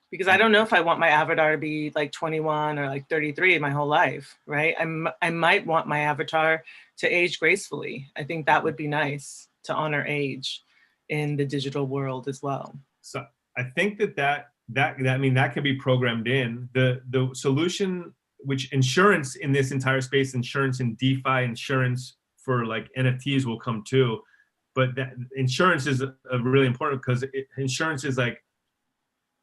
Because I don't know if I want my avatar to be like 21 or like 33 my whole life, right? I might want my avatar to age gracefully. I think that would be nice to honor age in the digital world as well.
So I think that can be programmed in. The solution, which insurance in this entire space, insurance in DeFi, insurance for like NFTs will come too. But that insurance is a really important, because insurance is like,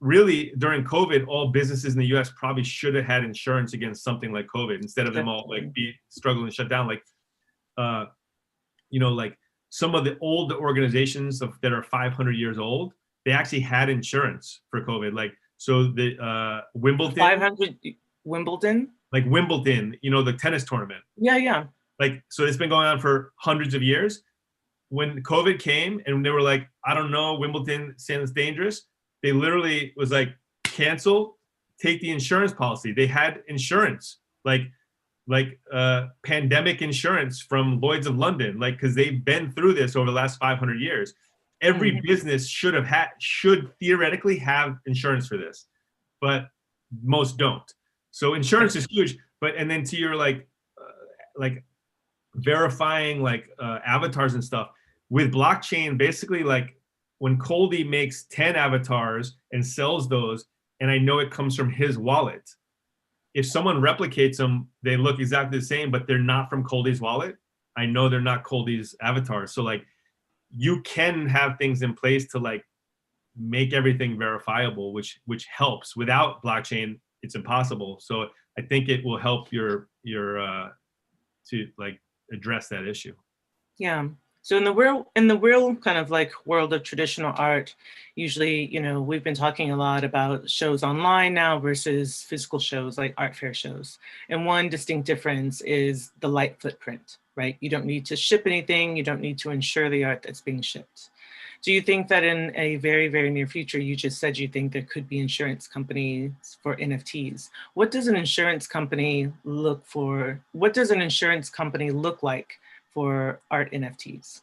really during COVID, all businesses in the US probably should have had insurance against something like COVID, instead of them all like be struggling and shut down. Like, like some of the old organizations that are 500 years old, they actually had insurance for COVID. Like, so the Wimbledon,
500 Wimbledon.
like Wimbledon, the tennis tournament.
Yeah.
Like, so it's been going on for hundreds of years. When COVID came and they were like, I don't know, Wimbledon sounds dangerous. They literally was like, cancel, take the insurance policy. They had insurance, like pandemic insurance from Lloyd's of London, like, because they've been through this over the last 500 years. Every business should theoretically have insurance for this, but most don't. So insurance is huge. And then to your like verifying like avatars and stuff with blockchain, basically, like when Coldy makes 10 avatars and sells those, and I know it comes from his wallet, if someone replicates them, they look exactly the same, but they're not from Coldy's wallet, I know they're not Coldy's avatars. So like, you can have things in place to like make everything verifiable, which helps. Without blockchain, it's impossible. So I think it will help your to like address that issue.
Yeah. So in the real kind of like world of traditional art, usually, we've been talking a lot about shows online now versus physical shows like art fair shows. And one distinct difference is the light footprint, right? You don't need to ship anything. You don't need to insure the art that's being shipped. Do you think that in a very, very near future, you just said you think there could be insurance companies for NFTs? What does an insurance company look for? What does an insurance company look like for art NFTs?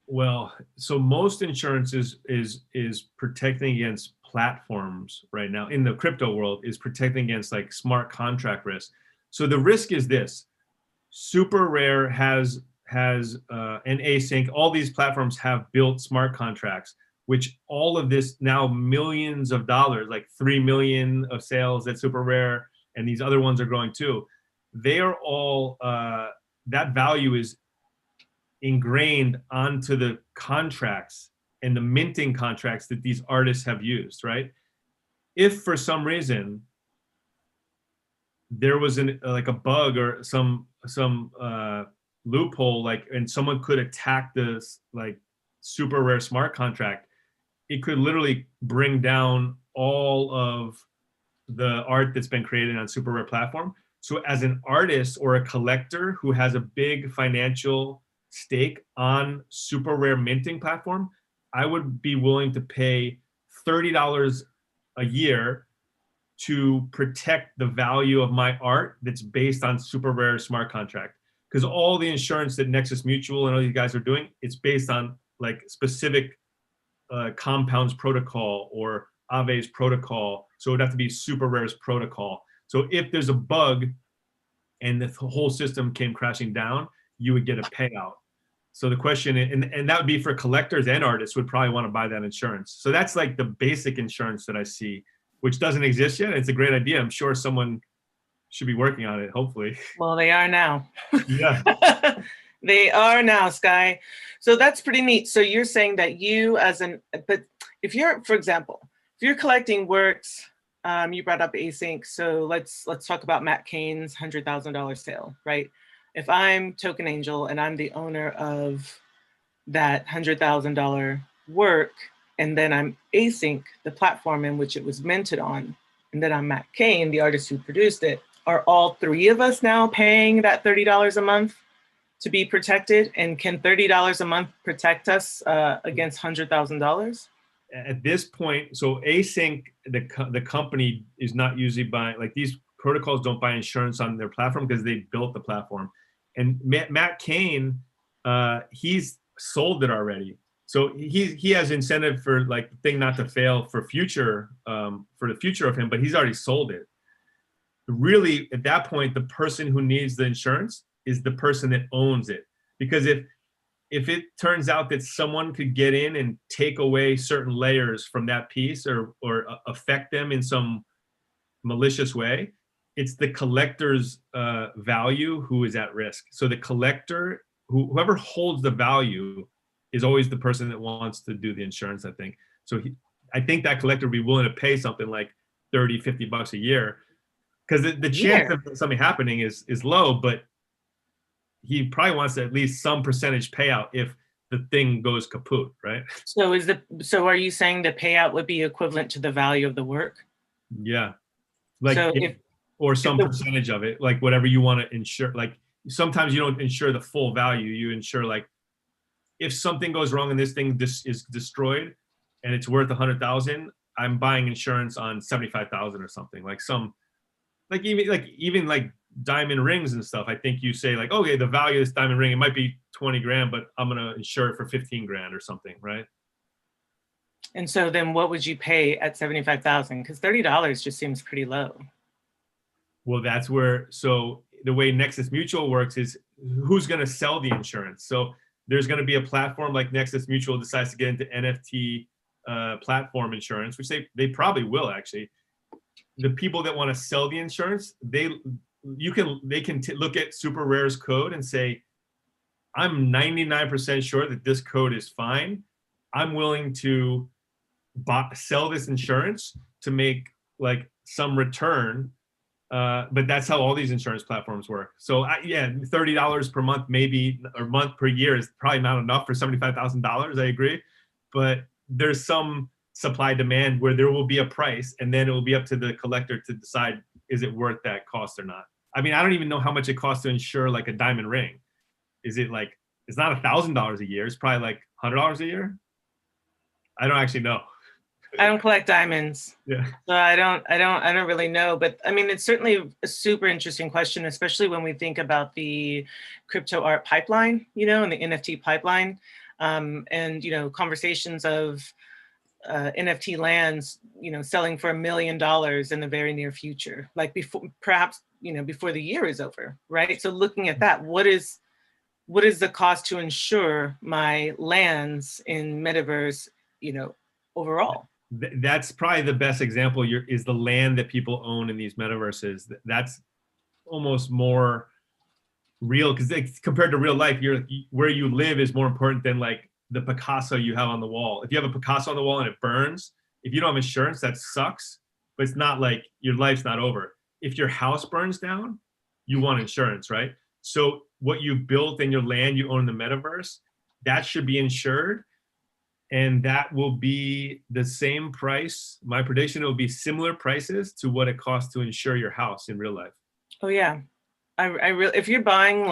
Well, so most insurance is protecting against platforms right now in the crypto world, is protecting against like smart contract risk. So the risk is this: Super Rare has an async. All these platforms have built smart contracts, which all of this now millions of dollars, like 3 million of sales at Super Rare, and these other ones are growing too. They are all that value is ingrained onto the contracts and the minting contracts that these artists have used, right? If for some reason there was like a bug or some loophole, like, and someone could attack this like Super Rare smart contract, it could literally bring down all of the art that's been created on Super Rare platform. So as an artist or a collector who has a big financial stake on Super Rare minting platform, I would be willing to pay $30 a year to protect the value of my art that's based on Super Rare smart contract. Because all the insurance that Nexus Mutual and all these guys are doing, it's based on like specific Compound's protocol or Aave's protocol. So it would have to be Super Rare's protocol. So if there's a bug and the whole system came crashing down, you would get a payout. So the question, and that would be for collectors and artists would probably want to buy that insurance. So that's like the basic insurance that I see, which doesn't exist yet. It's a great idea. I'm sure someone should be working on it, hopefully.
Well, they are now.
Yeah.
They are now, Sky. So that's pretty neat. So you're saying that but if you're, for example, if you're collecting works, you brought up async. So let's talk about Matt Cain's $100,000 sale, right? If I'm Token Angel and I'm the owner of that $100,000 work, and then I'm Async, the platform in which it was minted on, and then I'm Matt Cain, the artist who produced it, are all three of us now paying that $30 a month to be protected? And can $30 a month protect us against $100,000?
At this point, so Async, the company is not usually buying, like these protocols don't buy insurance on their platform because they built the platform. And Matt Cain, he's sold it already. So he has incentive for like the thing not to fail for the future of him, but he's already sold it. Really, at that point, the person who needs the insurance is the person that owns it. Because if it turns out that someone could get in and take away certain layers from that piece or affect them in some malicious way, it's the collector's value who is at risk. So the collector, whoever holds the value, is always the person that wants to do the insurance, I think. So I think that collector would be willing to pay something like $30, $50 a year, because the chance of something happening is low, but he probably wants at least some percentage payout if the thing goes kaput, right?
So are you saying the payout would be equivalent to the value of the work?
Yeah, like
So if
or some percentage of it, like whatever you want to insure. Like sometimes you don't insure the full value, you insure like if something goes wrong and this thing is destroyed and it's worth 100,000, I'm buying insurance on 75,000 or something. Like even like diamond rings and stuff. I think you say like, okay, the value of this diamond ring, it might be 20 grand, but I'm gonna insure it for 15 grand or something, right?
And so then what would you pay at 75,000? Because $30 just seems pretty low.
Well, that's where, so the way Nexus Mutual works is who's going to sell the insurance. So there's going to be a platform like Nexus Mutual decides to get into NFT platform insurance, which they probably will actually. The people that want to sell the insurance, they can look at Super Rare's code and say, I'm 99% sure that this code is fine. I'm willing to sell this insurance to make like some return. But that's how all these insurance platforms work. So yeah, $30 per month, maybe, or month per year is probably not enough for $75,000. I agree, but there's some supply demand where there will be a price, and then it will be up to the collector to decide is it worth that cost or not. I mean, I don't even know how much it costs to insure like a diamond ring. Is it like it's not $1,000 a year? It's probably like $100 a year. I don't actually know.
I don't collect diamonds.
Yeah.
So I don't really know, but I mean, it's certainly a super interesting question, especially when we think about the crypto art pipeline, and the NFT pipeline, and, conversations of NFT lands, selling for $1 million in the very near future, like perhaps before the year is over, right? So looking at that, what is the cost to insure my lands in metaverse, overall?
That's probably the best example is the land that people own in these metaverses. That's almost more real because compared to real life, where you live is more important than like the Picasso you have on the wall. If you have a Picasso on the wall and it burns, if you don't have insurance, that sucks, but it's not like your life's not over. If your house burns down, you want insurance, right? So what you built in your land you own in the metaverse, that should be insured. And that will be the same price. My prediction, it will be similar prices to what it costs to insure your house in real life.
Oh yeah, if you're buying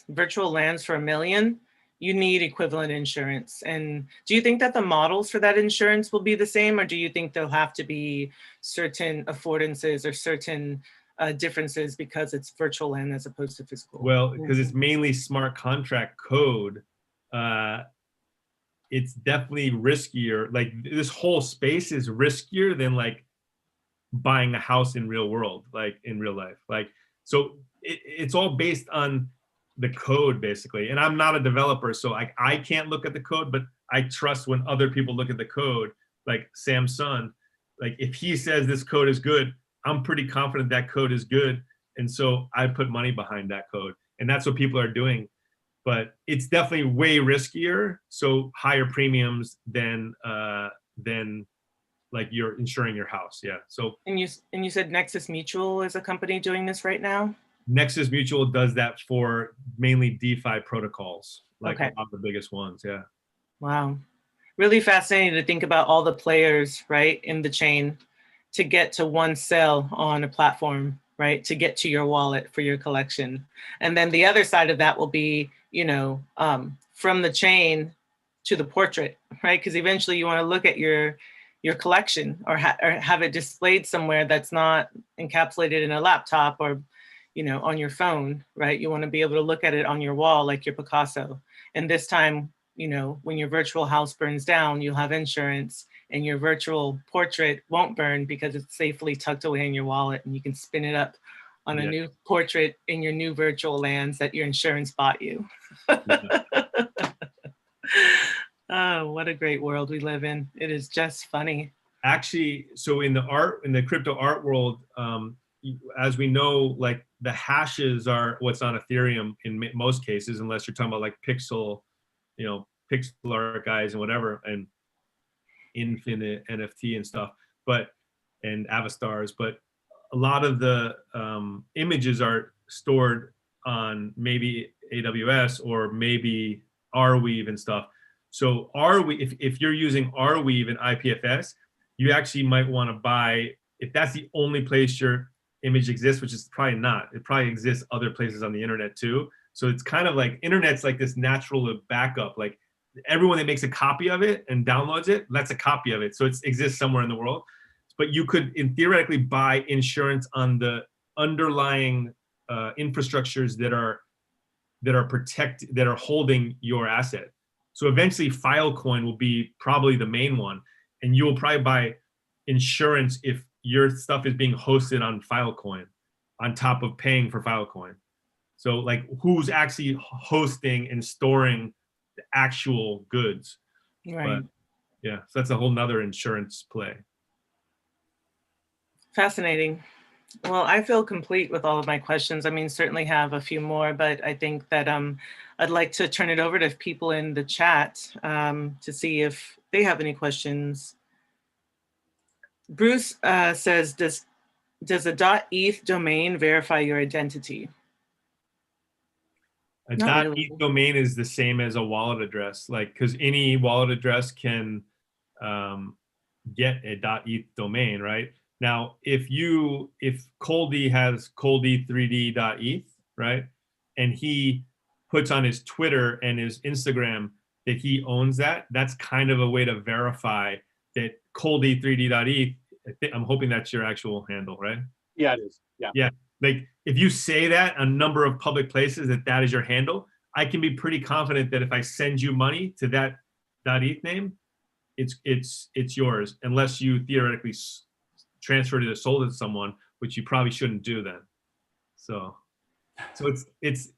virtual lands for $1 million, you need equivalent insurance. And do you think that the models for that insurance will be the same, or do you think there'll have to be certain affordances or certain differences because it's virtual land as opposed to physical?
Well, because it's mainly smart contract code. It's definitely riskier. Like this whole space is riskier than like buying a house in real world, like in real life. Like, so it's all based on the code basically. And I'm not a developer, so I can't look at the code, but I trust when other people look at the code, like Samsung, like if he says this code is good, I'm pretty confident that code is good. And so I put money behind that code. And that's what people are doing. But it's definitely way riskier, so higher premiums than like you're insuring your house. Yeah. So
and you said Nexus Mutual is a company doing this right now?
Nexus Mutual does that for mainly DeFi protocols, like
Okay.
a lot of the biggest ones. Yeah.
Wow. Really fascinating to think about all the players, right, in the chain to get to one sell on a platform, right, to get to your wallet for your collection. And then the other side of that will be, from the chain to the portrait, right? Because eventually you want to look at your collection or have it displayed somewhere that's not encapsulated in a laptop or, on your phone, right? You want to be able to look at it on your wall like your Picasso. And this time, when your virtual house burns down, you'll have insurance and your virtual portrait won't burn because it's safely tucked away in your wallet and you can spin it up on a new portrait in your new virtual lands that your insurance bought you. Oh, what a great world we live in. It is just funny.
Actually, so in the crypto art world, as we know, like the hashes are what's on Ethereum in most cases, unless you're talking about like pixel art guys and whatever, and infinite NFT and stuff, and Avastars, but a lot of the images are stored on maybe AWS or maybe Arweave and stuff. So Arweave, if you're using Arweave and IPFS, you actually might want to buy, if that's the only place your image exists, which is probably not. It probably exists other places on the internet too. So it's kind of like internet's like this natural backup. Like everyone that makes a copy of it and downloads it, that's a copy of it. So it exists somewhere in the world. But you could, theoretically, buy insurance on the underlying infrastructures that are holding your asset. So eventually Filecoin will be probably the main one, and you will probably buy insurance if your stuff is being hosted on Filecoin on top of paying for Filecoin. So like who's actually hosting and storing the actual goods.
Right.
But yeah, so that's a whole nother insurance play.
Fascinating. Well, I feel complete with all of my questions. I mean, certainly have a few more, but I think that I'd like to turn it over to people in the chat to see if they have any questions. Bruce says, does a .eth domain verify your identity?
A
Not
.eth
really.
domain is the same as a wallet address, like because any wallet address can get a .eth domain, right? Now, if Coldy has coldy3d.eth, right, and he puts on his Twitter and his Instagram that he owns that, that's kind of a way to verify that coldy3d.eth. I'm hoping that's your actual handle, right?
Yeah, it is. Yeah.
Yeah. Like if you say that a number of public places that is your handle, I can be pretty confident that if I send you money to that .eth name, it's yours, unless you theoretically transferred it or sold it to someone, which you probably shouldn't do then. So it's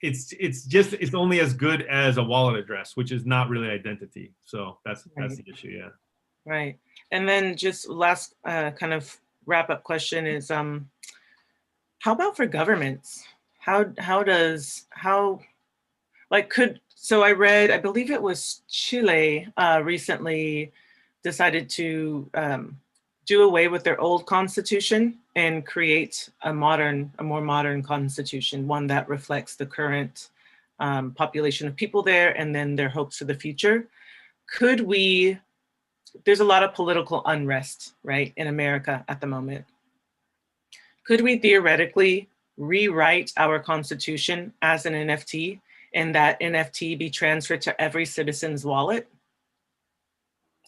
only as good as a wallet address, which is not really identity. So that's the issue. Yeah.
Right. And then just last kind of wrap up question is, how about for governments? So I read, I believe it was Chile recently decided to do away with their old constitution and create a more modern constitution, one that reflects the current population of people there and then their hopes for the future. There's a lot of political unrest, right, in America at the moment. Could we theoretically rewrite our constitution as an NFT and that NFT be transferred to every citizen's wallet?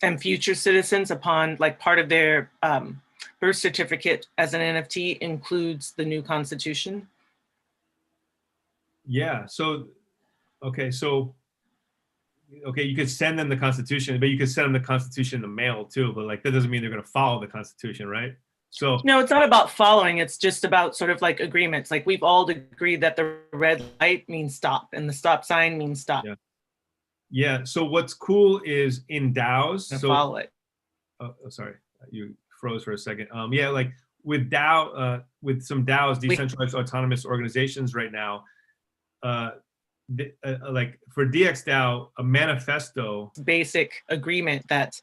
And future citizens, upon like part of their birth certificate as an NFT includes the new constitution?
Yeah. So, okay. You could send them the Constitution, but you could send them the Constitution in the mail too. But like that doesn't mean they're going to follow the Constitution, right? So
no, it's not about following. It's just about sort of like agreements. Like we've all agreed that the red light means stop and the stop sign means stop.
Yeah. So what's cool is in DAOs. So
follow it.
Oh, sorry, you froze for a second. Yeah, like with DAO, with some DAOs, decentralized autonomous organizations right now, like for DXDAO, a manifesto.
Basic agreement that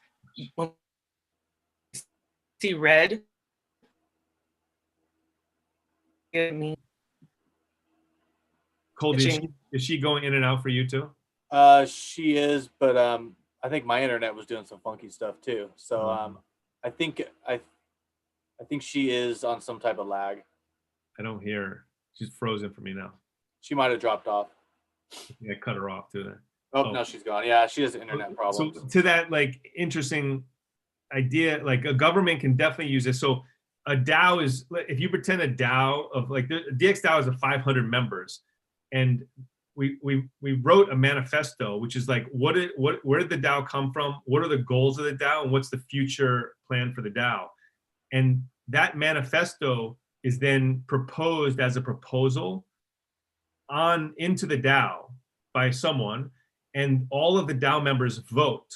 when we see red, it means.
Coldy, is she going in and out for you too?
She is, but I think my internet was doing some funky stuff too. So I think she is on some type of lag.
I don't hear her. She's frozen for me now.
She might have dropped off.
I cut her off too then.
Oh, no, she's gone. Yeah, she has internet problems.
So to that like interesting idea, like a government can definitely use this. So a DAO is, if you pretend a DAO of like the DXDAO is 500 members, and we wrote a manifesto, which is like where did the DAO come from? What are the goals of the DAO, and what's the future plan for the DAO? And that manifesto is then proposed as a proposal into the DAO by someone, and all of the DAO members vote.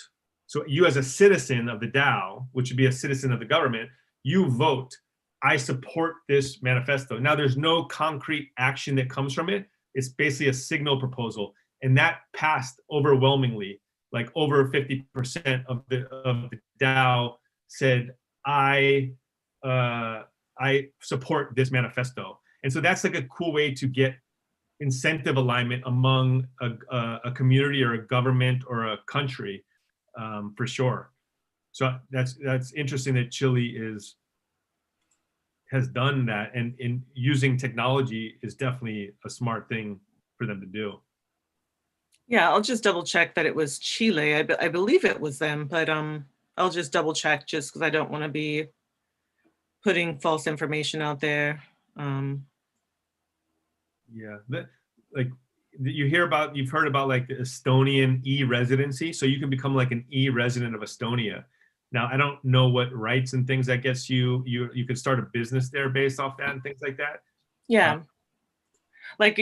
So you as a citizen of the DAO, which would be a citizen of the government, you vote, I support this manifesto. Now there's no concrete action that comes from it. It's basically a signal proposal. And that passed overwhelmingly, like over 50% of the DAO said, I support this manifesto. And so that's like a cool way to get incentive alignment among a community or a government or a country, for sure. So that's interesting that Chile has done that, and in using technology is definitely a smart thing for them to do.
Yeah, I'll just double check that it was Chile. I believe it was them, but I'll just double check just because I don't want to be putting false information out there.
Yeah, like you've heard about like the Estonian e-residency, so you can become like an e-resident of Estonia. Now, I don't know what rights and things that gets you. You could start a business there based off that and things like that.
Yeah, like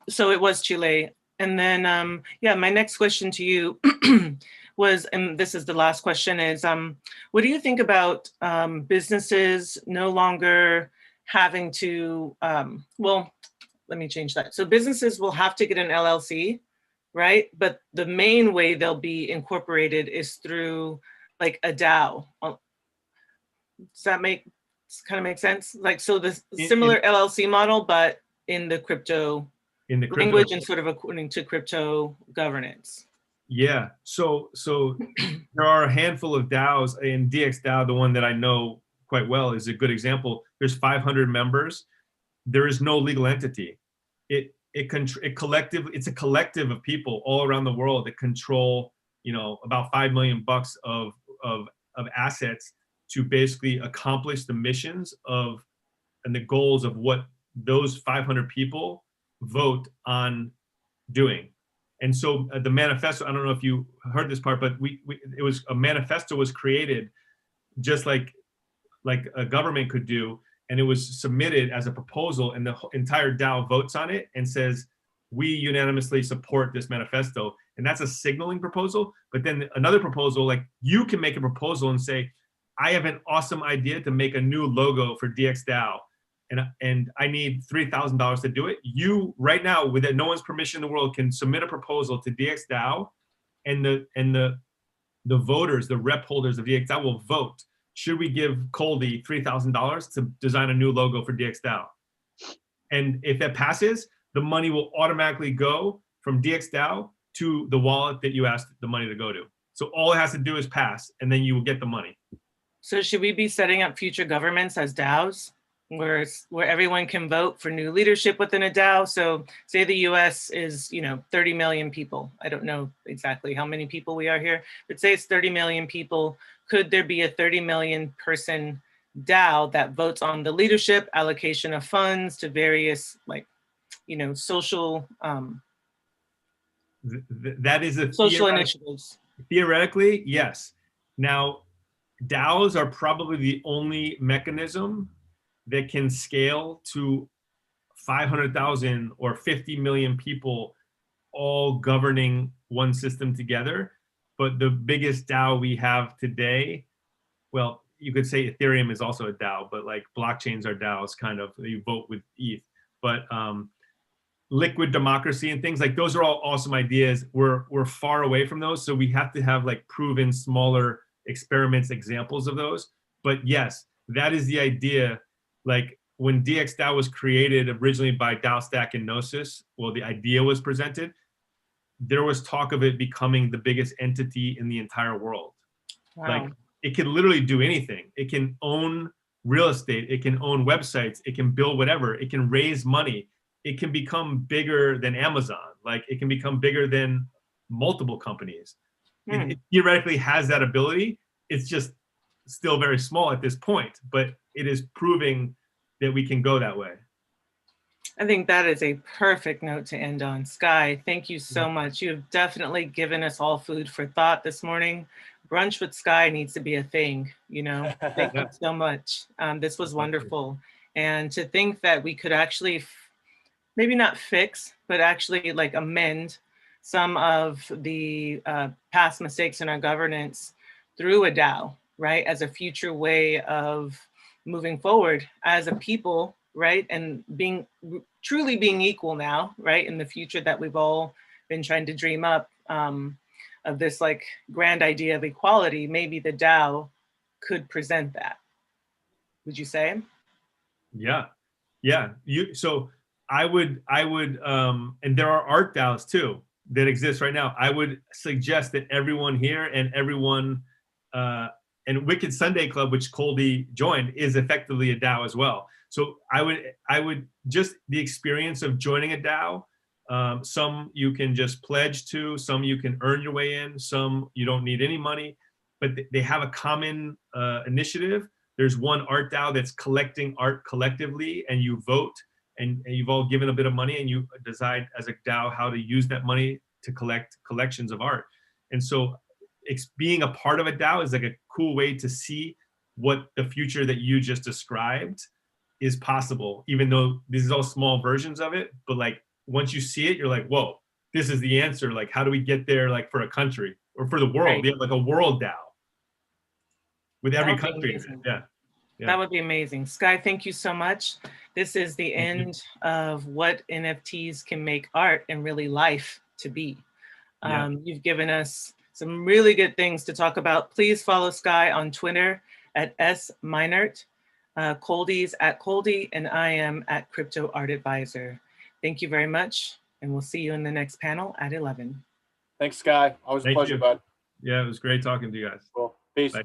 so it was Chile. And then, yeah, my next question to you was, and this is the last question, is what do you think about businesses no longer having to, well, let me change that. So businesses will have to get an LLC, right? But the main way they'll be incorporated is through like a DAO. Does that kind of make sense? Like, so the similar LLC model, but in the crypto language and sort of according to crypto governance.
Yeah. So there are a handful of DAOs, and DXDAO, the one that I know quite well, is a good example. There's 500 members. There is no legal entity. It's a collective of people all around the world that control, about $5 million of assets to basically accomplish the missions and the goals of what those 500 people vote on doing. And so the manifesto, I don't know if you heard this part, but a manifesto was created just like a government could do, and it was submitted as a proposal, and the entire DAO votes on it and says, we unanimously support this manifesto. And that's a signaling proposal. But then another proposal, like you can make a proposal and say, I have an awesome idea to make a new logo for DXDAO, and I need $3,000 to do it. You right now, with no one's permission in the world, can submit a proposal to DXDAO, and the voters, the rep holders of DXDAO will vote. Should we give Coldy $3,000 to design a new logo for DXDAO? And if that passes, the money will automatically go from DXDAO to the wallet that you asked the money to go to. So all it has to do is pass, and then you will get the money.
So should we be setting up future governments as DAOs, where everyone can vote for new leadership within a DAO? So say the US is, 30 million people. I don't know exactly how many people we are here, but say it's 30 million people. Could there be a 30 million person DAO that votes on the leadership, allocation of funds to various social
that is a
social initiatives?
Theoretically, yes. Now, DAOs are probably the only mechanism that can scale to 500,000 or 50 million people all governing one system together. But the biggest DAO we have today, well, you could say Ethereum is also a DAO, but like blockchains are DAOs, kind of. You vote with ETH. But liquid democracy and things like those are all awesome ideas. We're far away from those, so we have to have like proven smaller experiments, examples of those. But yes, that is the idea. Like when DXDAO was created originally by DAOstack and Gnosis, well, the idea was presented. There was talk of it becoming the biggest entity in the entire world. Wow. Like it can literally do anything. It can own real estate. It can own websites. It can build whatever. It can raise money. It can become bigger than Amazon. Like it can become bigger than multiple companies. It theoretically has that ability. It's just still very small at this point, but it is proving that we can go that way.
I think that is a perfect note to end on. Sky, thank you so much. You have definitely given us all food for thought this morning. Brunch with Sky needs to be a thing, Thank you so much. This was wonderful. And to think that we could actually, maybe not fix, but actually like amend some of the past mistakes in our governance through a DAO, right? As a future way of moving forward as a people, right? And truly being equal now, right? In the future that we've all been trying to dream up of this like grand idea of equality, maybe the DAO could present that. Would you say?
Yeah. So I would, and there are art DAOs too that exist right now. I would suggest that everyone here and everyone, and Wicked Sunday Club, which Coldy joined, is effectively a DAO as well. So I would just the experience of joining a DAO. Some you can just pledge to, some you can earn your way in, some you don't need any money, but they have a common initiative. There's one art DAO that's collecting art collectively, and you vote. And you've all given a bit of money, and you decide as a DAO how to use that money to collect collections of art. And so being a part of a DAO is like a cool way to see what the future that you just described is possible, even though this is all small versions of it. But like, once you see it, you're like, whoa, this is the answer. Like, how do we get there, like for a country or for the world?
Right.
We have like a world DAO with every
That would be
country.
amazing.
Yeah.
That would be amazing. Sky, thank you so much. This is the end of what NFTs can make art and really life to be. You've given us some really good things to talk about. Please follow Sky on Twitter at @MINERT, Coldy's @Coldy, and I am @Crypto Art Advisor. Thank you very much, and we'll see you in the next panel at 11.
Thanks, Sky. Always a pleasure, bud.
Yeah, it was great talking to you guys.
Cool. Peace.
Bye.